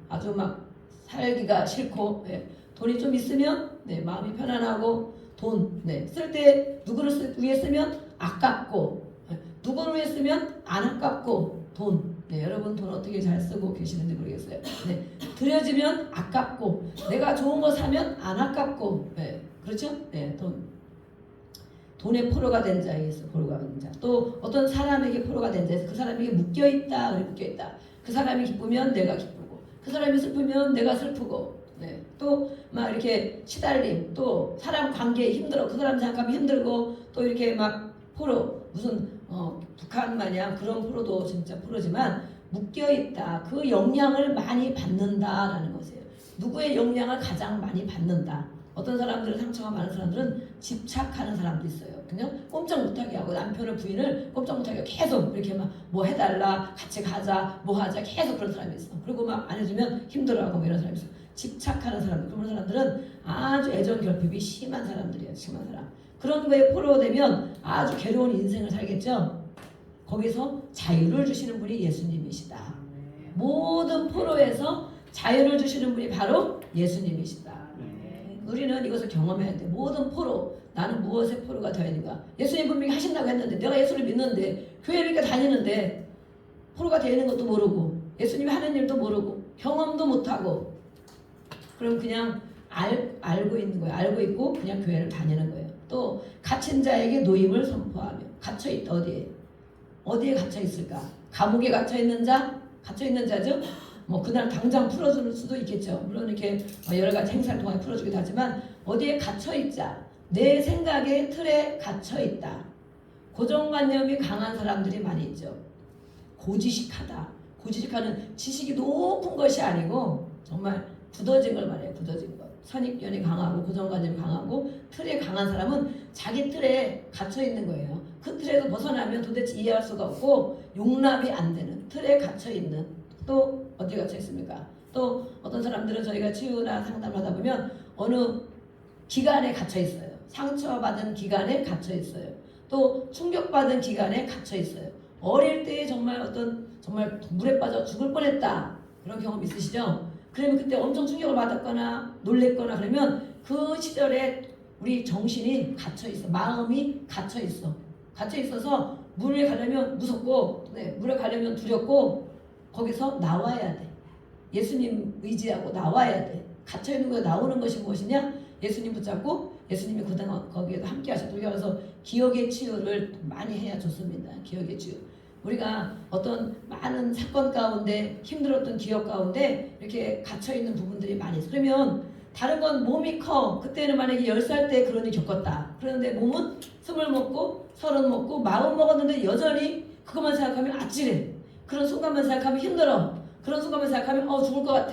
S1: 아주 막 살기가 싫고, 돈이 좀 있으면 마음이 편안하고, 쓸 때 누구를 위해 쓰면 아깝고, 누구를 위해 쓰면 안 아깝고, 여러분 돈 어떻게 잘 쓰고 계시는지 모르겠어요. 들여지면 아깝고, 내가 좋은 거 사면 안 아깝고, 그렇죠? 돈의 포로가 된 자에게서 포로가 된 자. 또 어떤 사람에게 포로가 된 자에서 그 사람에게 묶여있다. 묶여있다. 그 사람이 기쁘면 내가 기쁘고, 그 사람이 슬프면 내가 슬프고, 또 막 이렇게 시달림, 또 사람 관계에 힘들어, 그 사람 생각하면 힘들고, 또 이렇게 막 포로, 무슨 북한 마냥 그런 포로도 진짜 포로지만 묶여있다. 그 영향을 많이 받는다라는 것이에요. 누구의 영향을 가장 많이 받는다. 어떤 사람들은, 상처가 많은 사람들은 집착하는 사람도 있어요. 그냥 꼼짝 못하게 하고, 남편을 부인을 꼼짝 못하게 하고 계속 이렇게 막 뭐 해달라, 같이 가자, 뭐 하자, 계속 그런 사람이 있어. 그리고 막 안 해주면 힘들어하고 뭐 이런 사람이 있어. 집착하는 사람들, 그런 사람들은 아주 애정 결핍이 심한 사람들이에요. 심한 사람. 그런 거에 포로되면 아주 괴로운 인생을 살겠죠. 거기서 자유를 주시는 분이 예수님이시다. 모든 포로에서 자유를 주시는 분이 바로 예수님이시다. 우리는 이것을 경험해야 돼. 모든 포로, 나는 무엇의 포로가 되어야 되는가? 예수님 분명히 하신다고 했는데, 내가 예수를 믿는데, 교회를 이렇게 다니는데 포로가 되는 것도 모르고, 예수님이 하는 일도 모르고, 경험도 못하고, 그럼 그냥 알고 있는 거예요. 알고 있고 그냥 교회를 다니는 거예요. 또 갇힌 자에게 노임을 선포하며, 갇혀있다. 어디에 갇혀있을까? 감옥에 갇혀있는 자? 갇혀있는 자죠? 뭐 그날 당장 풀어줄 수도 있겠죠. 물론 이렇게 여러 가지 행사를 통해 풀어주기도 하지만, 어디에 갇혀있자. 내 생각의 틀에 갇혀있다. 고정관념이 강한 사람들이 많이 있죠. 고지식하다. 고지식하는 지식이 높은 것이 아니고 정말 굳어진 걸 말해요. 굳어진 것. 선입견이 강하고 고정관념이 강하고 틀에 강한 사람은 자기 틀에 갇혀있는 거예요. 그 틀에서 벗어나면 도대체 이해할 수가 없고 용납이 안 되는, 틀에 갇혀있는. 또 어디 갇혀 있습니까? 또 어떤 사람들은 저희가 치유나 상담을 하다 보면 어느 기간에 갇혀 있어요. 상처받은 기간에 갇혀 있어요. 또 충격받은 기간에 갇혀 있어요. 어릴 때 정말 정말 물에 빠져 죽을 뻔했다. 그런 경험 있으시죠? 그러면 그때 엄청 충격을 받았거나 놀랬거나 그러면 그 시절에 우리 정신이 갇혀 있어. 마음이 갇혀 있어. 갇혀 있어서 물에 가려면 무섭고, 물에 가려면 두렵고, 거기서 나와야 돼. 예수님 의지하고 나와야 돼. 갇혀있는 거에 나오는 것이 무엇이냐? 예수님 붙잡고 예수님이 거기에도 함께 하셨고, 그래서 기억의 치유를 많이 해야 좋습니다. 기억의 치유. 우리가 어떤 많은 사건 가운데, 힘들었던 기억 가운데 이렇게 갇혀있는 부분들이 많이 있어. 그러면 다른 건 몸이 커. 그때는 만약에 10살 때 그런 일 겪었다. 그런데 몸은 20 먹고 30 먹고 40 먹었는데 여전히 그것만 생각하면 아찔해. 그런 순간만 생각하면 힘들어. 그런 순간만 생각하면 죽을 것 같아.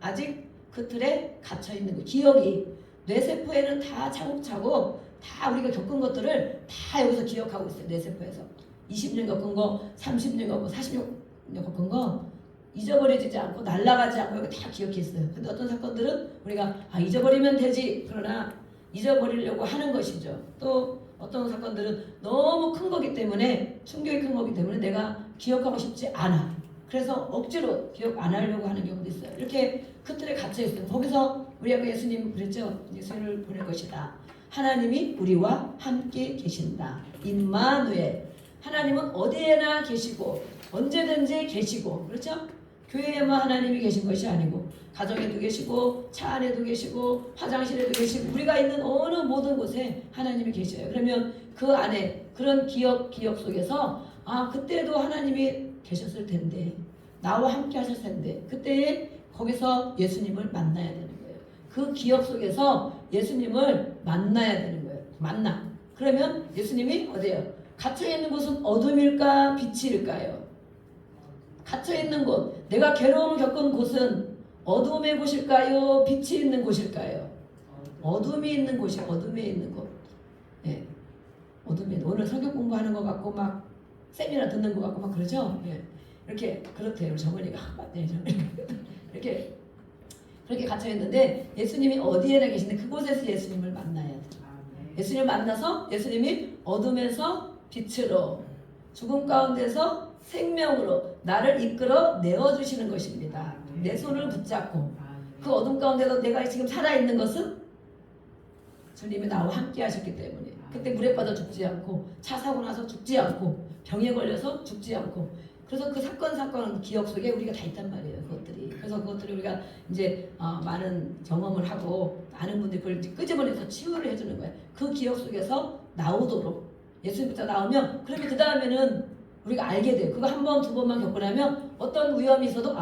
S1: 아직 그 틀에 갇혀있는 거. 기억이 뇌세포에는 다 차곡차곡 다 우리가 겪은 것들을 다 여기서 기억하고 있어요. 뇌세포에서 20년 겪은 거, 30년 겪은 거, 40년 겪은 거 잊어버려지지 않고 날아가지 않고 여기 다 기억해 있어요. 근데 어떤 사건들은 우리가 잊어버리면 되지, 그러나 잊어버리려고 하는 것이죠. 또 어떤 사건들은 너무 큰 거기 때문에, 충격이 큰 거기 때문에 내가 기억하고 싶지 않아. 그래서 억지로 기억 안 하려고 하는 경우도 있어요. 이렇게 그 틀에 갇혀 있어요. 거기서 우리 아까 예수님 그랬죠. 예수를 보낼 것이다. 하나님이 우리와 함께 계신다. 임마누엘. 하나님은 어디에나 계시고 언제든지 계시고, 그렇죠? 교회에만 하나님이 계신 것이 아니고 가정에도 계시고 차 안에도 계시고 화장실에도 계시고 우리가 있는 어느 모든 곳에 하나님이 계셔요. 그러면 그 안에 그런 기억 속에서 그때도 하나님이 계셨을 텐데 나와 함께 하셨을 텐데 그때에 거기서 예수님을 만나야 되는 거예요. 그 기억 속에서 예수님을 만나야 되는 거예요. 그러면 예수님이 어디예요? 갇혀있는 곳은 어둠일까 빛일까요? 갇혀있는 곳, 내가 괴로움을 겪은 곳은 어둠의 곳일까요? 빛이 있는 곳일까요? 어둠이 있는 곳이 어둠에 있는 곳. 예. 어둠에 오늘 성경 공부하는 것 같고 막 세미나 듣는 것 같고 막 그러죠? 예. 이렇게 그렇대요. 정원이가 맞네. 이렇게 그렇게 갇혀 있는데 예수님이 어디에나 계신데 그곳에서 예수님을 만나야 돼. 예수님을 만나서 예수님이 어둠에서 빛으로 죽음 가운데서 생명으로 나를 이끌어 내어주시는 것입니다. 내 손을 붙잡고 그 어둠 가운데서 내가 지금 살아있는 것은 주님이 나와 함께 하셨기 때문에 그때 물에 빠져 죽지 않고 차 사고 나서 죽지 않고 병에 걸려서 죽지 않고 그래서 그 사건 기억 속에 우리가 다 있단 말이에요. 그것들이. 그래서 그것들을 우리가 이제 많은 경험을 하고 많은 분들이 그걸 끄집어내서 치유를 해주는 거예요. 그 기억 속에서 나오도록 예수님부터 나오면 그러면 그 다음에는 우리가 알게 돼요. 그거 한 번, 두 번만 겪고 나면 어떤 위험이 있어도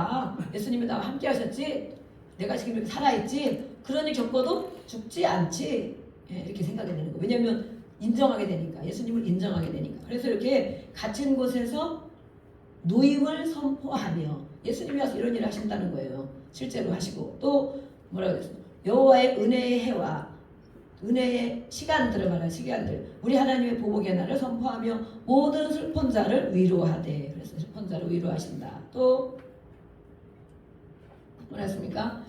S1: 예수님이 나와 함께 하셨지 내가 지금 이렇게 살아있지 그러니 겪어도 죽지 않지 이렇게 생각이 되는 거예요. 왜냐하면 인정하게 되니까 예수님을 인정하게 되니까 그래서 이렇게 갇힌 곳에서 노임을 선포하며 예수님이 와서 이런 일을 하신다는 거예요. 실제로 하시고 또 뭐라고 그랬어요? 여호와의 은혜의 해와 은혜의 시간들을 말하는 시간들 우리 하나님의 보복의 날을 선포하며 모든 슬픈 자를 위로하되 그래서 슬픈 자를 위로하신다. 또 뭐라 했습니까?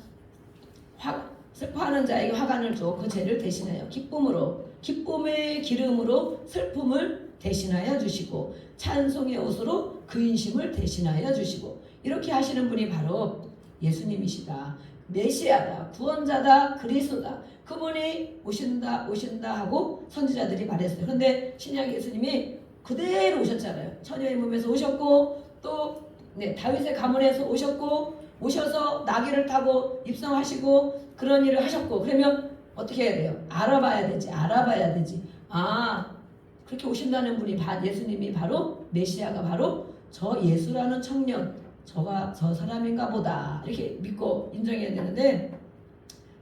S1: 슬퍼하는 자에게 화관을 줘 그 죄를 대신하여 기쁨의 기름으로 슬픔을 대신하여 주시고 찬송의 옷으로 그 인심을 대신하여 주시고 이렇게 하시는 분이 바로 예수님이시다. 메시아다. 구원자다. 그리스도다. 그분이 오신다 하고 선지자들이 말했어요. 그런데 신약 예수님이 그대로 오셨잖아요. 처녀의 몸에서 오셨고 또 다윗의 가문에서 오셔서 나귀를 타고 입성하시고 그런 일을 하셨고 그러면 어떻게 해야 돼요? 알아봐야 되지. 그렇게 오신다는 분이 예수님이 바로 메시아가 바로 저 예수라는 청년 저 사람인가 보다 이렇게 믿고 인정해야 되는데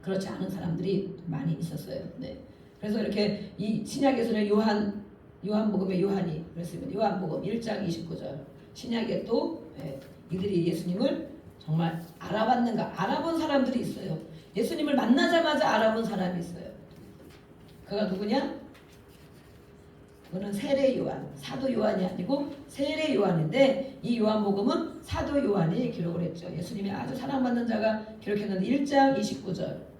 S1: 그렇지 않은 사람들이 많이 있었어요. 네. 그래서 이렇게 이 신약에서는 요한복음의 요한이 그랬습니다. 요한복음 1장 29절 신약에 또 이들이 예수님을 정말 알아본 사람들이 있어요. 예수님을 만나자마자 알아본 사람이 있어요. 그가 누구냐? 그는 세례 요한, 사도 요한이 아니고 세례 요한인데 이 요한복음은 사도 요한이 기록을 했죠. 예수님이 아주 사랑받는 자가 기록했는데 1장 29절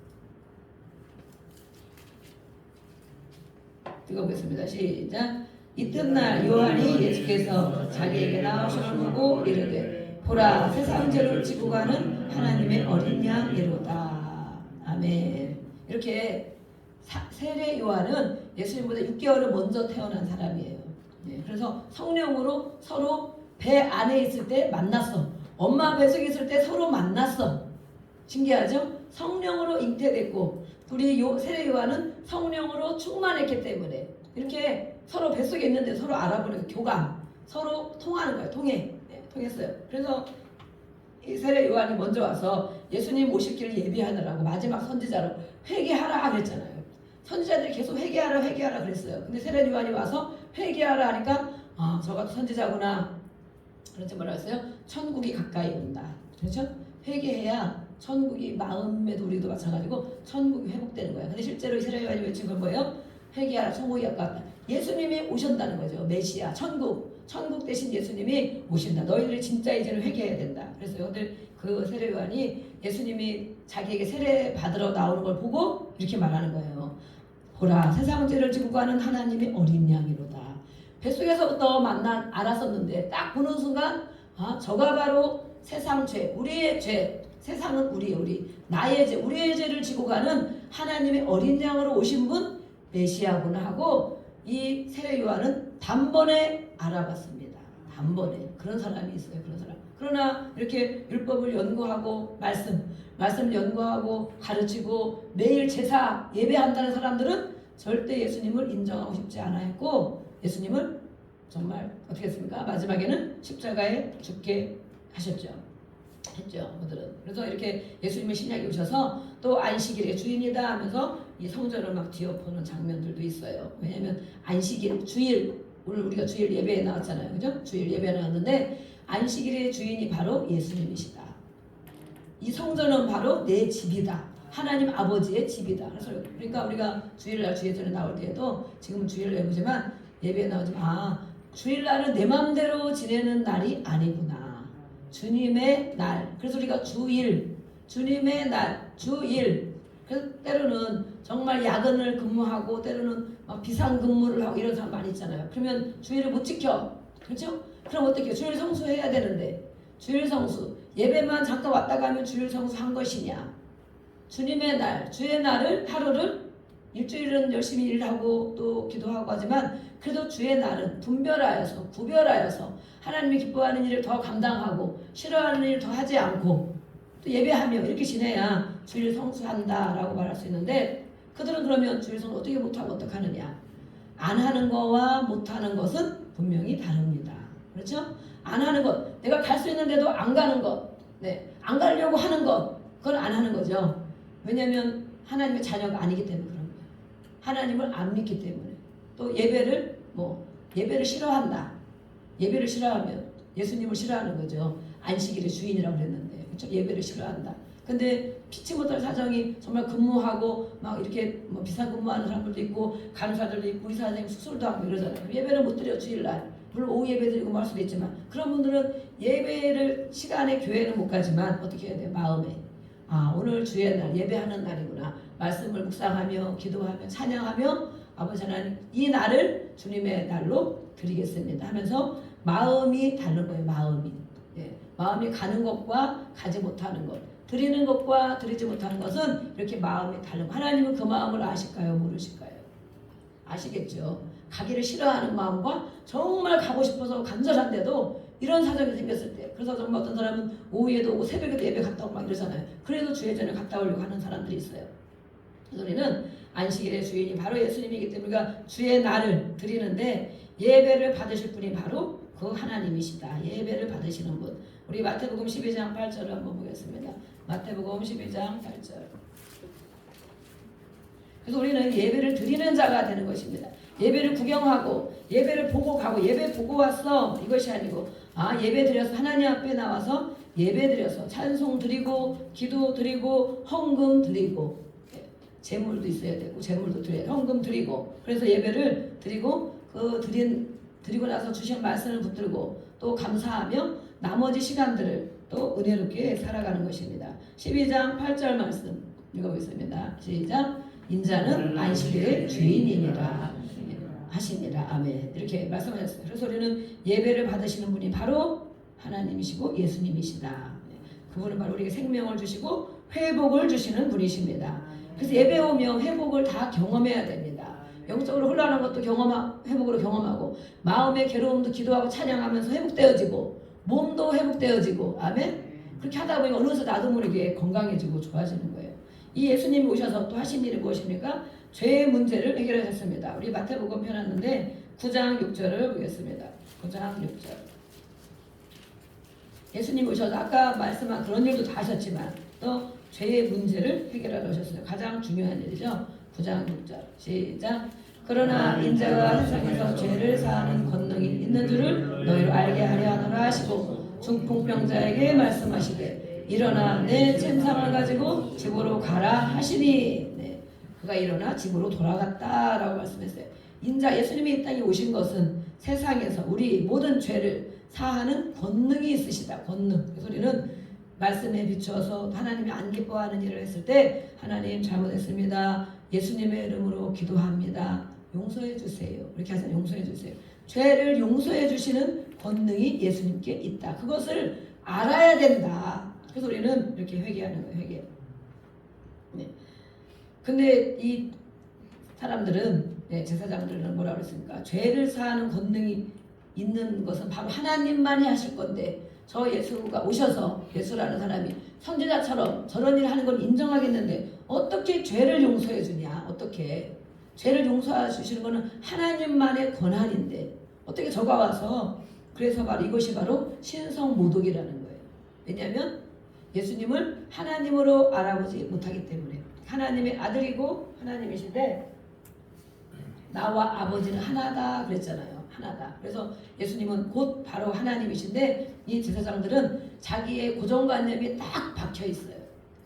S1: 읽어보겠습니다. 시작. 이튿날 요한이 예수께서 자기에게 나오시는 보고 이르되 보라 세상 죄를 지고 가는 하나님의 어린 양이로다. 아멘. 이렇게 세례 요한은 예수님보다 6개월을 먼저 태어난 사람이에요. 그래서 성령으로 서로 배 안에 있을 때 만났어. 엄마 뱃속에 있을 때 서로 만났어. 신기하죠? 성령으로 잉태됐고 우리 세례 요한은 성령으로 충만했기 때문에 이렇게 서로 뱃속에 있는데 서로 알아보는 교감, 서로 통하는 거예요. 통했어요. 그래서 이 세례 요한이 먼저 와서 예수님 오실 길을 예비하느라고 마지막 선지자로 회개하라 그랬잖아요. 선지자들이 계속 회개하라 그랬어요. 근데 세례 요한이 와서 회개하라 하니까 저가 선지자구나. 그렇지 뭐라 했어요? 천국이 가까이 온다. 그렇죠? 회개해야 천국이 마음에도 우리도 마찬가지고 천국이 회복되는 거야. 근데 실제로 세례 요한이 외친 건 뭐예요? 회개하라 천국이 가까웠다. 예수님이 오신다는 거죠. 메시아 천국 대신 예수님이 오신다. 너희들이 진짜 이제는 회개해야 된다. 그래서 여러분들 그 세례 요한이 예수님이 자기에게 세례 받으러 나오는 걸 보고 이렇게 말하는 거예요. 보라 세상 죄를 지고 가는 하나님의 어린 양이로다. 뱃속에서부터 알았었는데 딱 보는 순간 저가 바로 세상 죄, 우리의 죄, 세상은 우리 나의 죄, 우리의 죄를 지고 가는 하나님의 어린 양으로 오신 분 메시아구나 하고 이 세례 요한은 단번에 알아봤습니다. 단번에 그런 사람이 있어요. 그런 사람. 그러나 이렇게 율법을 연구하고 말씀을 연구하고 가르치고 매일 제사 예배한다는 사람들은 절대 예수님을 인정하고 싶지 않아 했고 예수님을 정말 어떻게 했습니까? 마지막에는 십자가에 죽게 하셨죠. 했죠. 그들은. 그래서 이렇게 예수님의 신약이 오셔서 또 안식일의 주인이다 하면서 이 성전을 막 뒤엎어놓은 장면들도 있어요. 왜냐하면 안식일, 주일, 오늘 우리가 주일 예배에 나왔잖아요. 그죠? 주일 예배에 나왔는데 안식일의 주인이 바로 예수님이시다. 이 성전은 바로 내 집이다. 하나님 아버지의 집이다. 그래서 그러니까 우리가 주일날 주예전에 나올 때에도 지금 주일 예배지만 예배에 나오지만 주일날은 내 마음대로 지내는 날이 아니구나. 주님의 날. 그래서 우리가 주일, 주님의 날, 주일. 그래서 때로는 정말 야근을 근무하고 때로는 막 비상근무를 하고 이런 사람 많이 있잖아요. 그러면 주일을 못 지켜. 그렇죠? 그럼 어떻게 주일 성수해야 되는데 주일 성수 예배만 잠깐 왔다 가면 주일 성수 한 것이냐? 주님의 날, 주의 날을 하루를 일주일은 열심히 일하고 또 기도하고 하지만 그래도 주의 날은 분별하여서 구별하여서 하나님이 기뻐하는 일을 더 감당하고 싫어하는 일을 더 하지 않고 또 예배하며 이렇게 지내야 주일 성수한다라고 말할 수 있는데 그들은 그러면 주일 성수 어떻게 못하고 어떡하느냐? 안 하는 거와 못하는 것은 분명히 다릅니다. 그렇죠? 안 하는 것, 내가 갈 수 있는데도 안 가는 것, 네, 안 가려고 하는 것, 그건 안 하는 거죠. 왜냐하면 하나님의 자녀가 아니기 때문에 그런 거예요. 하나님을 안 믿기 때문에. 또 예배를 싫어한다. 예배를 싫어하면 예수님을 싫어하는 거죠. 안식일의 주인이라고 그랬는데, 그렇죠? 예배를 싫어한다. 근데 피치 못할 사정이 정말 근무하고 막 이렇게 뭐 비상근무하는 사람들도 있고 간호사들도 있고 의사 선생님 수술도 하고 이러잖아요. 예배를 못 드려 주일날. 물론 오후 예배 드리고 뭐 할 수도 있지만 그런 분들은 예배를 시간에 교회는 못 가지만 어떻게 해야 돼요? 마음에 오늘 주의 날 예배하는 날이구나. 말씀을 묵상하며 기도하며 찬양하며 아버지 하나님 이 날을 주님의 날로 드리겠습니다 하면서 마음이 다른 거예요. 마음이 가는 것과 가지 못하는 것, 드리는 것과 드리지 못하는 것은 이렇게 마음이 다른 거. 하나님은 그 마음을 아실까요? 모르실까요? 아시겠죠. 가기를 싫어하는 마음과 정말 가고 싶어서 간절한데도 이런 사정이 생겼을 때 그래서 정말 어떤 사람은 오후에도 오고 새벽에도 예배 갔다 오고 막 이러잖아요. 그래도 주의 전에 갔다 오려고 하는 사람들이 있어요. 우리는 안식일의 주인이 바로 예수님이기 때문에 우리가 주의 날을 드리는데 예배를 받으실 분이 바로 그 하나님이시다. 예배를 받으시는 분. 우리 마태복음 12장 8절을 한번 보겠습니다. 마태복음 12장 8절. 그래서 우리는 예배를 드리는 자가 되는 것입니다. 예배를 구경하고 예배를 보고 가고 예배 보고 왔어 이것이 아니고 예배 드려서 하나님 앞에 나와서 예배 드려서 찬송 드리고 기도 드리고 헌금 드리고 재물도 있어야 되고 재물도 드려야 헌금 드리고 그래서 예배를 드리고 드리고 나서 주신 말씀을 붙들고 또 감사하며 나머지 시간들을 또 은혜롭게 살아가는 것입니다. 12장 8절 말씀 읽어보겠습니다. 시작. 인자는 안식일의 주인이니라 하시니라. 아멘. 이렇게 말씀하셨어요. 그래서 우리는 예배를 받으시는 분이 바로 하나님이시고 예수님이시다. 그분은 바로 우리에게 생명을 주시고 회복을 주시는 분이십니다. 그래서 예배 오면 회복을 다 경험해야 됩니다. 영적으로 혼란한 것도 회복으로 경험하고 마음의 괴로움도 기도하고 찬양하면서 회복되어지고 몸도 회복되어지고 아멘. 그렇게 하다 보니 어느새 나도 모르게 건강해지고 좋아지는 거예요. 이 예수님이 오셔서 또 하신 일이 무엇입니까? 죄의 문제를 해결하셨습니다. 우리 마태복음 펴놨는데 9장 6절을 보겠습니다. 9장 6절. 예수님이 오셔서 아까 말씀한 그런 일도 다 하셨지만 또 죄의 문제를 해결하러 오셨어요. 가장 중요한 일이죠. 9장 6절. 시작. 그러나 인자가 세상에서 죄를 사하는 권능이 있는 줄을 너희로 알게 하려 하노라 하시고 중풍병자에게 말씀하시되 일어나 내 침상을 가지고 집으로 가라 하시니 그가 일어나 집으로 돌아갔다라고 말씀했어요. 인자 예수님이 이 땅에 오신 것은 세상에서 우리 모든 죄를 사하는 권능이 있으시다. 권능. 그래서 우리는 말씀에 비추어서 하나님이 안 기뻐하는 일을 했을 때 하나님 잘못했습니다. 예수님의 이름으로 기도합니다. 용서해 주세요. 이렇게 하세요. 용서해 주세요. 죄를 용서해 주시는 권능이 예수님께 있다. 그것을 알아야 된다. 그래서 우리는 이렇게 회개하는 거예요. 회개. 네. 근데 이 사람들은 제사장들은 뭐라 그랬습니까? 죄를 사하는 권능이 있는 것은 바로 하나님만이 하실 건데 저 예수가 오셔서 예수라는 사람이 선지자처럼 저런 일을 하는 걸 인정하겠는데 어떻게 죄를 용서해 주냐? 어떻게 죄를 용서해 주시는 것은 하나님만의 권한인데 어떻게 저가 와서 그래서 바로 이것이 바로 신성모독이라는 거예요. 왜냐하면 예수님을 하나님으로 알아보지 못하기 때문에 하나님의 아들이고 하나님이신데 나와 아버지는 하나다 그랬잖아요. 하나다. 그래서 예수님은 곧 바로 하나님이신데 이 제사장들은 자기의 고정관념이 딱 박혀 있어요.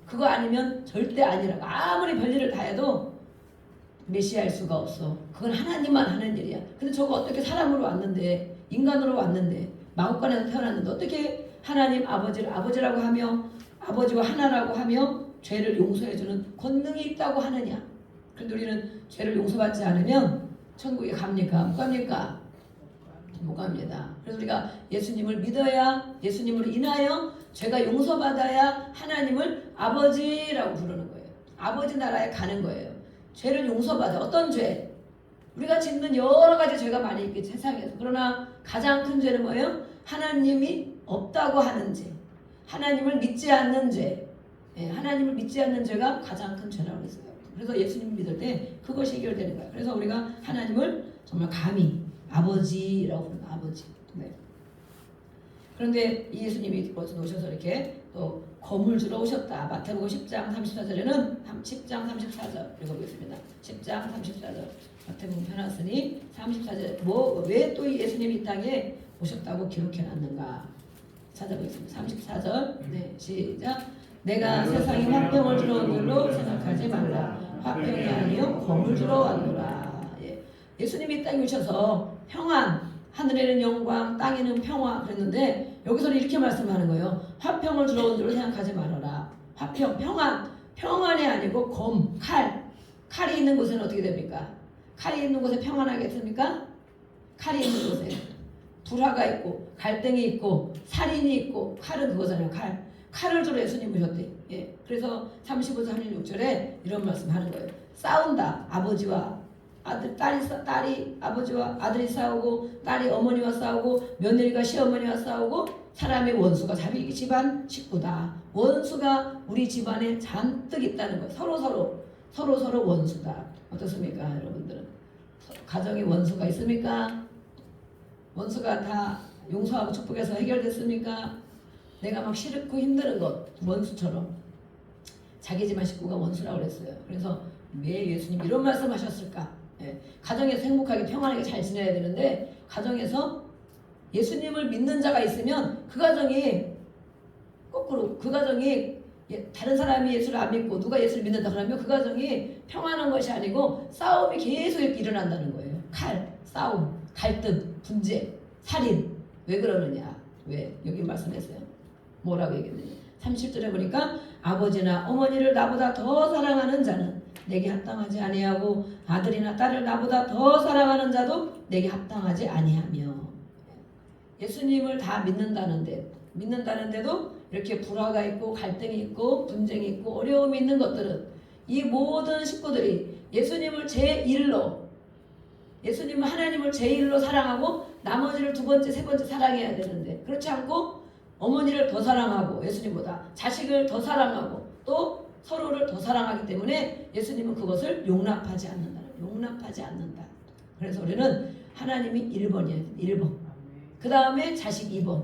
S1: 그거 아니면 절대 아니라고. 아무리 별일을 다 해도 메시아일 수가 없어. 그건 하나님만 하는 일이야. 근데 저거 어떻게 사람으로 왔는데 인간으로 왔는데 마구간에서 태어났는데 어떻게 하나님 아버지를 아버지라고 하며 아버지와 하나라고 하며 죄를 용서해주는 권능이 있다고 하느냐. 그런데 우리는 죄를 용서받지 않으면 천국에 갑니까? 못 갑니까? 못 갑니다. 그래서 우리가 예수님을 믿어야 예수님으로 인하여 죄가 용서받아야 하나님을 아버지라고 부르는 거예요. 아버지 나라에 가는 거예요. 죄를 용서받아. 어떤 죄? 우리가 짓는 여러 가지 죄가 많이 있겠지 세상에서. 그러나 가장 큰 죄는 뭐예요? 하나님이 없다고 하는 죄. 하나님을 믿지 않는 죄. 하나님을 믿지 않는 죄가 가장 큰 죄라고 했어요. 그래서 예수님을 믿을 때 그것이 해결되는 거예요. 그래서 우리가 하나님을 정말 감히 아버지라고 부릅니다. 아버지. 네. 그런데 이 예수님이 벌써 오셔서 이렇게 또 검을 주러 오셨다. 마태복음 10장 34절에는 10장 34절 읽어보겠습니다. 10장 34절 마태복음 펴놨으니 34절 왜 또 예수님이 이 땅에 오셨다고 기록해놨는가 찾아보겠습니다. 34절 네 시작. 내가 세상에 화평을 주러 온 줄로 생각하지 말라. 화평이 아니요 검을 주러 왔노라. 예수님이 이 땅에 오셔서 평안, 하늘에는 영광, 땅에는 평화 그랬는데 여기서는 이렇게 말씀하는 거예요. 화평을 주러 온 줄로 생각하지 말아라. 화평, 평안, 평안이 아니고 검, 칼. 칼이 있는 곳에는 어떻게 됩니까? 칼이 있는 곳에 평안하겠습니까? 칼이 있는 곳에 불화가 있고 갈등이 있고 살인이 있고 칼은 그거잖아요. 칼을 주로 예수님 오셨대. 그래서 35절 36절에 이런 말씀하는 거예요. 싸운다. 아버지와 아들, 딸이 아버지와 아들이 싸우고 딸이 어머니와 싸우고 며느리가 시어머니와 싸우고 사람의 원수가 자기 집안 식구다. 원수가 우리 집안에 잔뜩 있다는 거예요. 서로 원수다. 어떻습니까, 여러분들은? 가정에 원수가 있습니까? 원수가 다 용서하고 축복해서 해결됐습니까? 내가 막 싫고 힘든 것 원수처럼 자기 집안 식구가 원수라고 그랬어요. 그래서 왜 예수님 이런 말씀하셨을까? 가정에서 행복하게 평안하게 잘 지내야 되는데 가정에서 예수님을 믿는 자가 있으면 그 가정이 거꾸로 그 가정이 다른 사람이 예수를 안 믿고 누가 예수를 믿는다 그러면 그 가정이 평안한 것이 아니고 싸움이 계속 이렇게 일어난다는 거예요. 싸움, 갈등, 분쟁, 살인. 왜 그러느냐? 왜? 여기 말씀했어요. 뭐라고 얘기했느냐? 37절에 보니까 아버지나 어머니를 나보다 더 사랑하는 자는 내게 합당하지 아니하고 아들이나 딸을 나보다 더 사랑하는 자도 내게 합당하지 아니하며. 예수님을 다 믿는다는데도 이렇게 불화가 있고 갈등이 있고 분쟁이 있고 어려움이 있는 것들은 이 모든 식구들이 예수님을 제1로 예수님은 하나님을 제1로 사랑하고 나머지를 두 번째, 세 번째 사랑해야 되는데 그렇지 않고 어머니를 더 사랑하고 예수님보다 자식을 더 사랑하고 또 서로를 더 사랑하기 때문에 예수님은 그것을 용납하지 않는다. 용납하지 않는다. 그래서 우리는 하나님이 1번이에요. 1번. 그 다음에 자식 2번.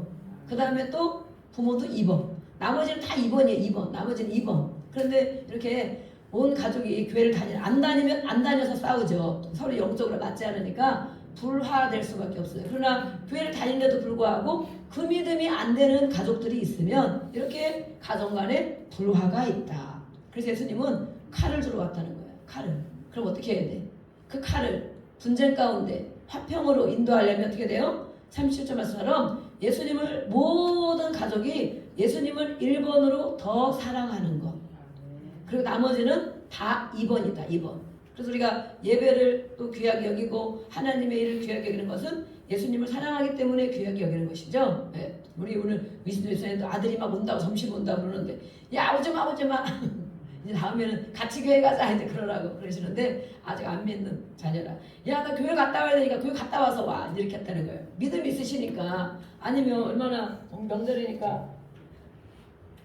S1: 그 다음에 또 부모도 2번. 나머지는 다 2번이에요. 2번. 나머지는 2번. 그런데 이렇게 온 가족이 교회를 안 다녀서 싸우죠. 서로 영적으로 맞지 않으니까 불화될 수밖에 없어요. 그러나 교회를 다니는데도 불구하고 그 믿음이 안 되는 가족들이 있으면 이렇게 가정 간에 불화가 있다. 그래서 예수님은 칼을 주러 왔다는 거예요. 칼을. 그럼 어떻게 해야 돼? 그 칼을 분쟁 가운데 화평으로 인도하려면 어떻게 돼요? 37절 말씀처럼 예수님을 모든 가족이 예수님을 1번으로 더 사랑하는 것. 그리고 나머지는 다 2번이다. 2번. 그래서 우리가 예배를 또 귀하게 여기고 하나님의 일을 귀하게 여기는 것은 예수님을 사랑하기 때문에 귀하게 여기는 것이죠. 우리 오늘 위신도에서도 아들이 막 온다고 점심 온다고 그러는데 야 오지마 이제 다음에는 같이 교회 가자 이제 그러라고 그러시는데 아직 안 믿는 자녀라. 야, 나 교회 갔다 와야 되니까 교회 갔다 와서 와 이렇게 했다는 거예요. 믿음이 있으시니까. 아니면 얼마나 명절이니까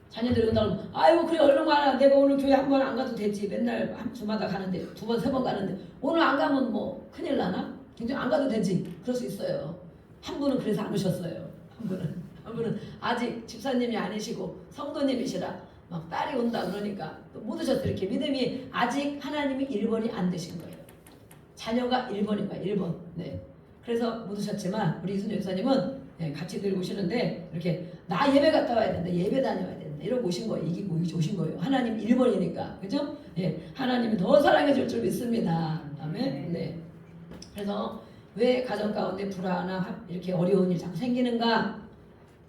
S1: 자녀들이 온다고 아이고 그래 얼른 와라. 내가 오늘 교회 한 번 안 가도 되지. 맨날 한 주마다 가는데 두 번 세 번 가는데 오늘 안 가면 뭐 큰일 나나? 굉장히 안 가도 되지. 그럴 수 있어요. 한 분은 그래서 안 오셨어요. 한 분은 아직 집사님이 아니시고 성도님이시라 막 딸이 온다 그러니까 못 오셨어요. 이렇게 믿음이 아직 하나님이 1번이 안 되신 거예요. 자녀가 1번인 거예요. 1번. 네. 그래서 못 오셨지만 우리 이순재 목사님은 네, 같이 들고 오시는데 이렇게 나 예배 갔다 와야 된다. 예배 다녀야 된다. 이러고 오신 거예요. 이기고 오신 거예요. 하나님 1번이니까. 그죠? 예. 하나님이 더 사랑해 줄 줄 믿습니다. 아멘. 네. 그래서 왜 가정 가운데 불화나 이렇게 어려운 일이 자꾸 생기는가?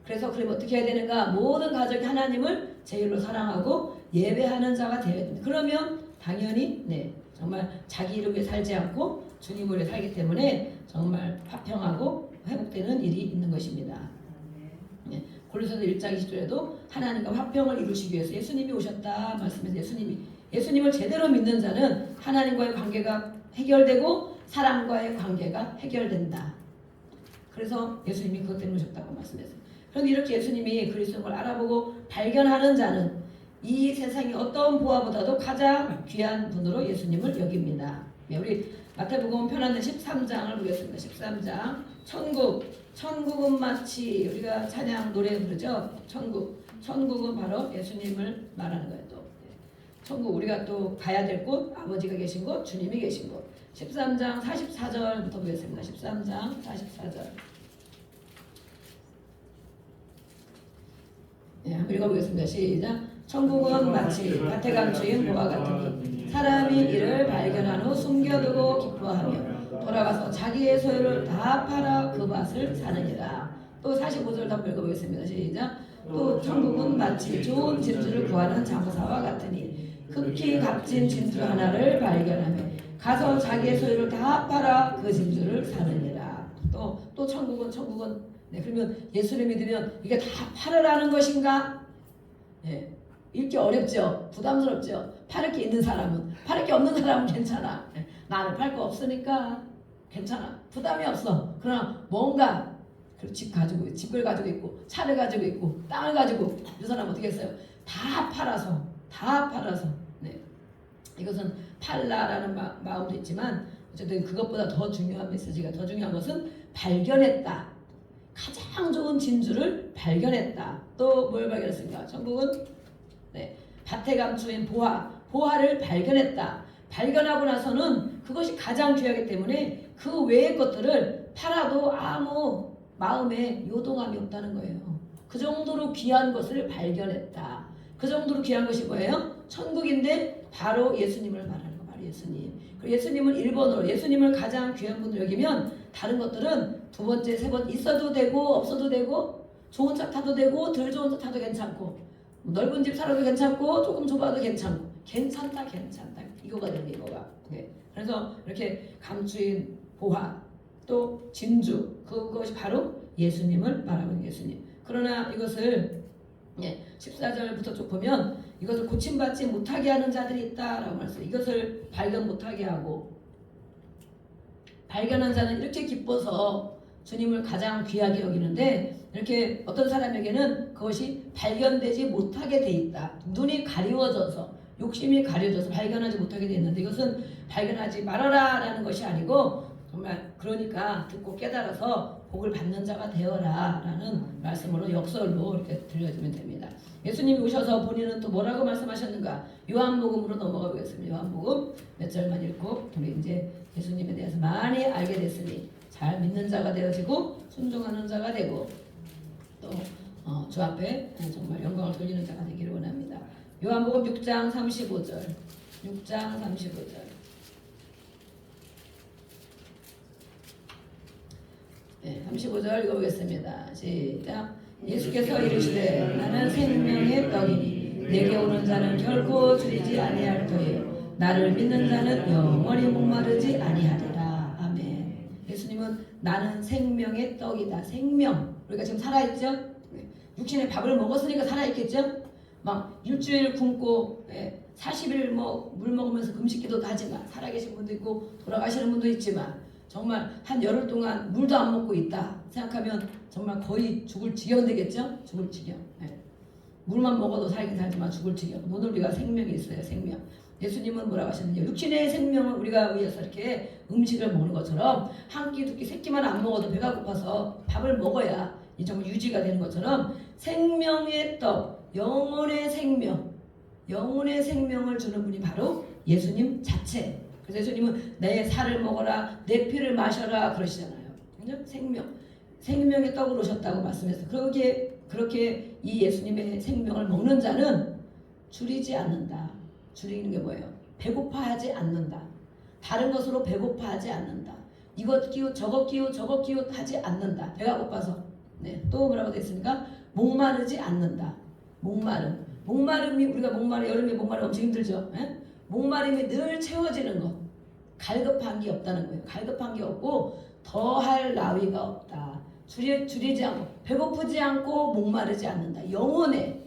S1: 그래서 그러면 어떻게 해야 되는가? 모든 가족이 하나님을 제일로 사랑하고 예배하는 자가 되어야 됩니다. 그러면 당연히 네, 정말 자기 이름 위해 살지 않고 주님을 위해 살기 때문에 정말 화평하고 회복되는 일이 있는 것입니다. 네, 골로새서 1장 20절에도 하나님과 화평을 이루시기 위해서 예수님이 오셨다 말씀해서 예수님을 제대로 믿는 자는 하나님과의 관계가 해결되고 사람과의 관계가 해결된다. 그래서 예수님이 그것 때문에 오셨다고 말씀했어요. 그런데 이렇게 예수님이 그리스도를 알아보고 발견하는 자는 이 세상의 어떤 보화보다도 가장 귀한 분으로 예수님을 여깁니다. 네, 우리 마태복음 편안한 13장을 보겠습니다. 13장 천국은 마치 우리가 찬양 노래 부르죠. 천국은 바로 예수님을 말하는 거예요. 또 천국 우리가 또 가야 될 곳 아버지가 계신 곳 주님이 계신 곳 13장 44절부터 보겠습니다. 13장 44절 네, 한번 읽어보겠습니다. 시작. 천국은 마치 밭에 감추인 보화 같으니 사람이 이를 발견한 후 숨겨두고 기뻐하며 돌아가서 자기의 소유를 다 팔아 그 밭을 사느니라. 또 45절 더 읽어보겠습니다. 시작. 또 천국은 마치 좋은 진주를 구하는 장사와 같으니 극히 값진 진주 하나를 발견하며 가서 자기의 소유를 다 팔아 그 진주를 사느니라. 또 천국은 네, 그러면 예수를 믿으면 이게 다 팔으라는 것인가? 네, 읽기 어렵죠. 부담스럽죠. 팔을 게 있는 사람은 팔을 게 없는 사람은 괜찮아. 네, 나는 팔 거 없으니까 괜찮아. 부담이 없어. 그러나 뭔가 집을 가지고 있고 차를 가지고 있고 땅을 가지고 이 사람은 어떻게 했어요? 다 팔아서 네, 이것은 팔라라는 마음도 있지만 어쨌든 그것보다 더 중요한 메시지가 더 중요한 것은 발견했다. 가장 좋은 진주를 발견했다. 또 뭘 발견했습니까? 천국은 네, 밭에 감추인 보화를 발견했다. 발견하고 나서는 그것이 가장 귀하기 때문에 그 외의 것들을 팔아도 아무 마음에 요동함이 없다는 거예요. 그 정도로 귀한 것을 발견했다. 그 정도로 귀한 것이 뭐예요? 천국인데 바로 예수님을 말하는 거. 바로 예수님. 그리고 예수님은 1번으로 예수님을 가장 귀한 분으로 여기면 다른 것들은 두 번째, 세 번째 있어도 되고 없어도 되고 좋은 차 타도 되고 덜 좋은 차 타도 괜찮고 넓은 집 살아도 괜찮고 조금 좁아도 괜찮고 괜찮다 이거가 되는 이거가. 네. 그래서 이렇게 감추인 보화 또 진주 그것이 바로 예수님을 말하고 있는 예수님. 그러나 이것을 14절부터 쭉 보면 이것을 고침받지 못하게 하는 자들이 있다라고 말했어요. 이것을 발견 못하게 하고 발견한 자는 이렇게 기뻐서 주님을 가장 귀하게 여기는데 이렇게 어떤 사람에게는 그것이 발견되지 못하게 돼 있다. 눈이 가리워져서 욕심이 가려져서 발견하지 못하게 돼 있는데 이것은 발견하지 말아라 라는 것이 아니고 정말 그러니까 듣고 깨달아서 복을 받는 자가 되어라 라는 말씀으로 역설로 이렇게 들려주면 됩니다. 예수님이 오셔서 본인은 또 뭐라고 말씀하셨는가? 요한복음으로 넘어가 보겠습니다. 요한복음 몇 절만 읽고 우리 이제 예수님에 대해서 많이 알게 됐으니 잘 믿는 자가 되어지고 순종하는 자가 되고 또 주 앞에 정말 영광을 돌리는 자가 되기를 원합니다. 요한복음 6장 35절 6장 35절 네, 35절 읽어보겠습니다. 시작. 예수께서 이르시되 나는 생명의 떡이니 내게 오는 자는 결코 줄이지 아니할 터이요 나를 믿는 자는 영원히 목마르지 아니하리라. 아멘. 예수님은 나는 생명의 떡이다. 생명. 우리가 지금 살아있죠? 육신의 밥을 먹었으니까 살아있겠죠? 막 일주일 굶고 40일 뭐 물 먹으면서 금식기도도 하지만 살아계신 분도 있고 돌아가시는 분도 있지만 정말 한 열흘 동안 물도 안 먹고 있다 생각하면 정말 거의 죽을 지경 되겠죠? 죽을 지경. 네. 물만 먹어도 살긴 살지만 죽을 지경. 오늘 우리가 생명이 있어요. 생명. 예수님은 뭐라고 하셨는지 육신의 생명을 우리가 위해서 이렇게 음식을 먹는 것처럼 한 끼, 두 끼, 세 끼만 안 먹어도 배가 고파서 밥을 먹어야 이 정도 유지가 되는 것처럼 생명의 떡, 영혼의 생명, 영혼의 생명을 주는 분이 바로 예수님 자체. 그래서 예수님은 내 살을 먹어라, 내 피를 마셔라 그러시잖아요. 그죠? 생명의 떡으로 오셨다고 말씀했어요. 그렇게 이 예수님의 생명을 먹는 자는 줄이지 않는다. 줄이는 게 뭐예요? 배고파하지 않는다. 다른 것으로 배고파하지 않는다. 이것 끼우 저것 끼우 하지 않는다. 배가 고파서. 네. 또 뭐라고 되어 있습니까? 목마르지 않는다. 목마름이 우리가 여름에 목마르면 엄청 힘들죠. 에? 목마름이 늘 채워지는 것. 갈급한 게 없다는 거예요. 갈급한 게 없고 더할 나위가 없다. 줄이지 않고 배고프지 않고 목마르지 않는다. 영혼에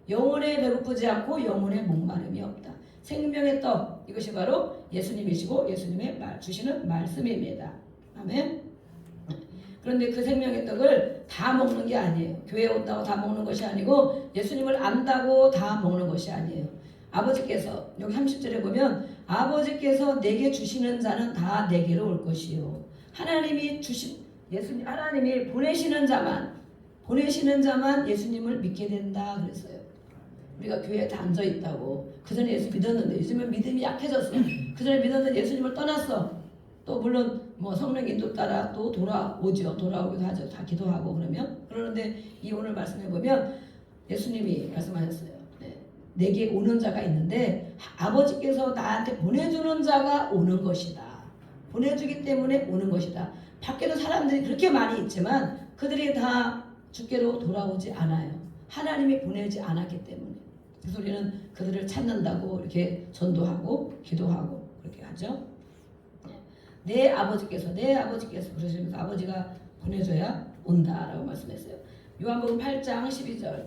S1: 배고프지 않고 영혼에 목마름이 없다. 생명의 떡 이것이 바로 예수님이시고 예수님의 주시는 말씀입니다. 아멘. 그런데 그 생명의 떡을 다 먹는 게 아니에요. 교회 온다고 다 먹는 것이 아니고 예수님을 안다고 다 먹는 것이 아니에요. 아버지께서 여기 30절에 보면 아버지께서 내게 주시는 자는 다 내게로 올 것이요. 하나님이 보내시는 자만 예수님을 믿게 된다 그랬어요. 우리가 교회에 다 앉아 있다고 그전에 예수 믿었는데 요즘은 믿음이 약해졌어. 그전에 믿었는데 예수님을 떠났어. 또 물론 뭐 성령 인도 따라 또 돌아오기도 하죠. 다 기도하고 그러는데 이 오늘 말씀해 보면 예수님이 말씀하셨어요. 네. 내게 오는 자가 있는데 아버지께서 나한테 보내주는 자가 오는 것이다. 보내주기 때문에 오는 것이다. 밖에도 사람들이 그렇게 많이 있지만 그들이 다 주께로 돌아오지 않아요. 하나님이 보내지 않았기 때문에. 그래서 우리는 그들을 찾는다고 이렇게 전도하고 기도하고 그렇게 하죠. 내 아버지께서 그러시면서 아버지가 보내줘야 온다라고 말씀했어요. 요한복음 8장 12절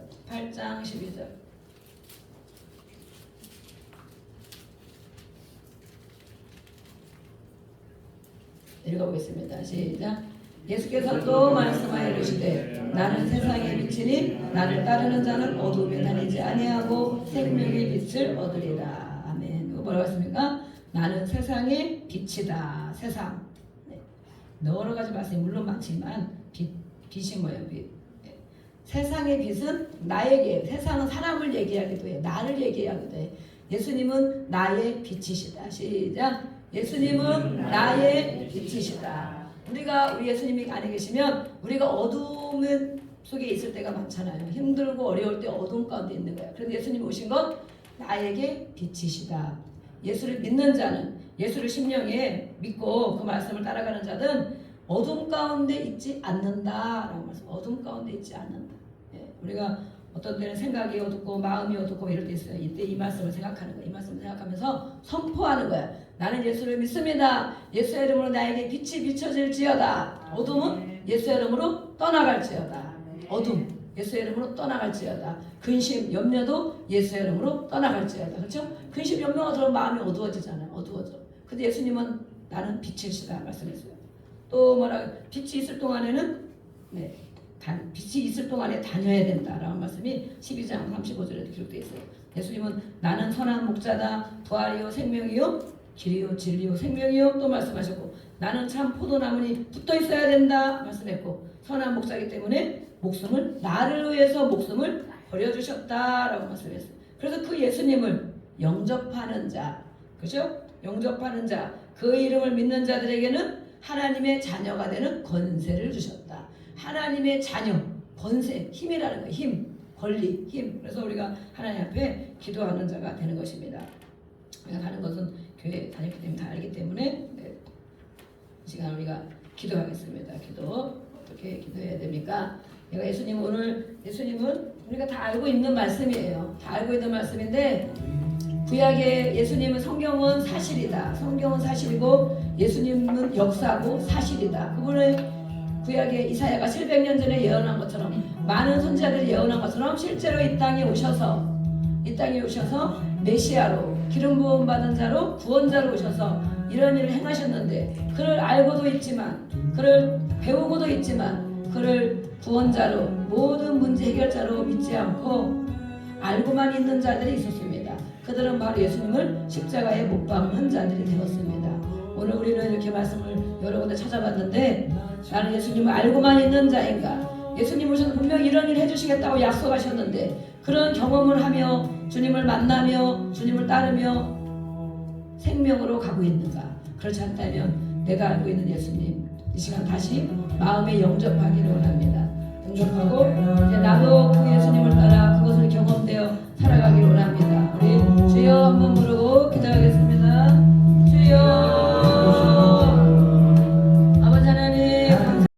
S1: 읽어보겠습니다. 시작. 예수께서 또 말씀하여 이르시되 나는 세상의 빛이니 나를 따르는 자는 어두움에 다니지 아니하고 생명의 빛을 얻으리라. 아멘. 이거 뭐라고 했습니까? 나는 세상의 빛이다. 세상. 네. 여러 가지 말씀이 물론 많지만 빛이 뭐예요? 빛. 네. 세상의 빛은 나에게, 세상은 사람을 얘기하기도 해. 나를 얘기하기도 해. 예수님은 나의 빛이시다. 시작. 예수님은 나의 빛이시다. 우리 예수님이 안에 계시면 우리가 어둠 속에 있을 때가 많잖아요. 힘들고 어려울 때 어둠 가운데 있는 거예요. 그런데 예수님이 오신 건 나에게 빛이시다. 예수를 믿는 자는, 예수를 심령에 믿고 그 말씀을 따라가는 자는 어둠 가운데 있지 않는다라고 말씀. 어둠 가운데 있지 않는다. 예, 우리가 어떤 때는 생각이 어둡고 마음이 어둡고 이럴 때 있어요. 이때 이 말씀을 생각하는 거야. 이 말씀을 생각하면서 선포하는 거야. 나는 예수를 믿습니다. 예수의 이름으로 나에게 빛이 비춰질지어다. 어둠은 예수의 이름으로 떠나갈지어다. 어둠 예수의 이름으로 떠나갈지어다. 근심, 염려도 예수의 이름으로 떠나갈지어다. 그렇죠? 근심, 염려가 들어오면 마음이 어두워지잖아요. 어두워져. 근데 예수님은 나는 빛이시다 말씀했어요. 또 빛이 있을 동안에는 빛이 있을 동안에 다녀야 된다라는 말씀이 12장 35절에 기록되어 있어요. 예수님은 나는 선한 목자다. 부활이요 생명이요 길이요 진리요 생명이요 또 말씀하셨고 나는 참 포도나무니 붙어 있어야 된다 말씀했고 선한 목자이기 때문에 나를 위해서 목숨을 버려주셨다라고 말씀했어요. 그래서 그 예수님을 영접하는 자, 그죠? 영접하는 자, 그 이름을 믿는 자들에게는 하나님의 자녀가 되는 권세를 주셨다. 하나님의 자녀, 권세, 힘이라는 거예요. 힘, 권리, 힘. 그래서 우리가 하나님 앞에 기도하는 자가 되는 것입니다. 우리가 가는 것은 교회 다녔기 때문에 다 알기 때문에 이 시간 우리가 기도하겠습니다. 기도 어떻게 기도해야 됩니까? 예수님은 우리가 다 알고 있는 말씀이에요. 다 알고 있는 말씀인데 구약의 예수님은 성경은 사실이다. 성경은 사실이고 예수님은 역사고 사실이다. 그분의 구약의 이사야가 700년 전에 예언한 것처럼 많은 선지자들이 예언한 것처럼 실제로 이 땅에 오셔서 이 이 땅에 오셔서 메시아로 기름 부음 받은 자로 구원자로 오셔서 이런 일을 행하셨는데 그를 알고도 있지만 그를 배우고도 있지만 그를 구원자로 모든 문제 해결자로 믿지 않고 알고만 있는 자들이 있었습니다. 그들은 바로 예수님을 십자가에 못 박는 자들이 되었습니다. 오늘 우리는 이렇게 말씀을 여러 군데 찾아봤는데 나는 예수님을 알고만 있는 자인가? 예수님 오셔서 분명히 이런 일 해주시겠다고 약속하셨는데 그런 경험을 하며 주님을 만나며 주님을 따르며 생명으로 가고 있는가? 그렇지 않다면 내가 알고 있는 예수님 이 시간 다시 마음에 영접하기를 원합니다. 영접하고 이제 나도 그 예수님을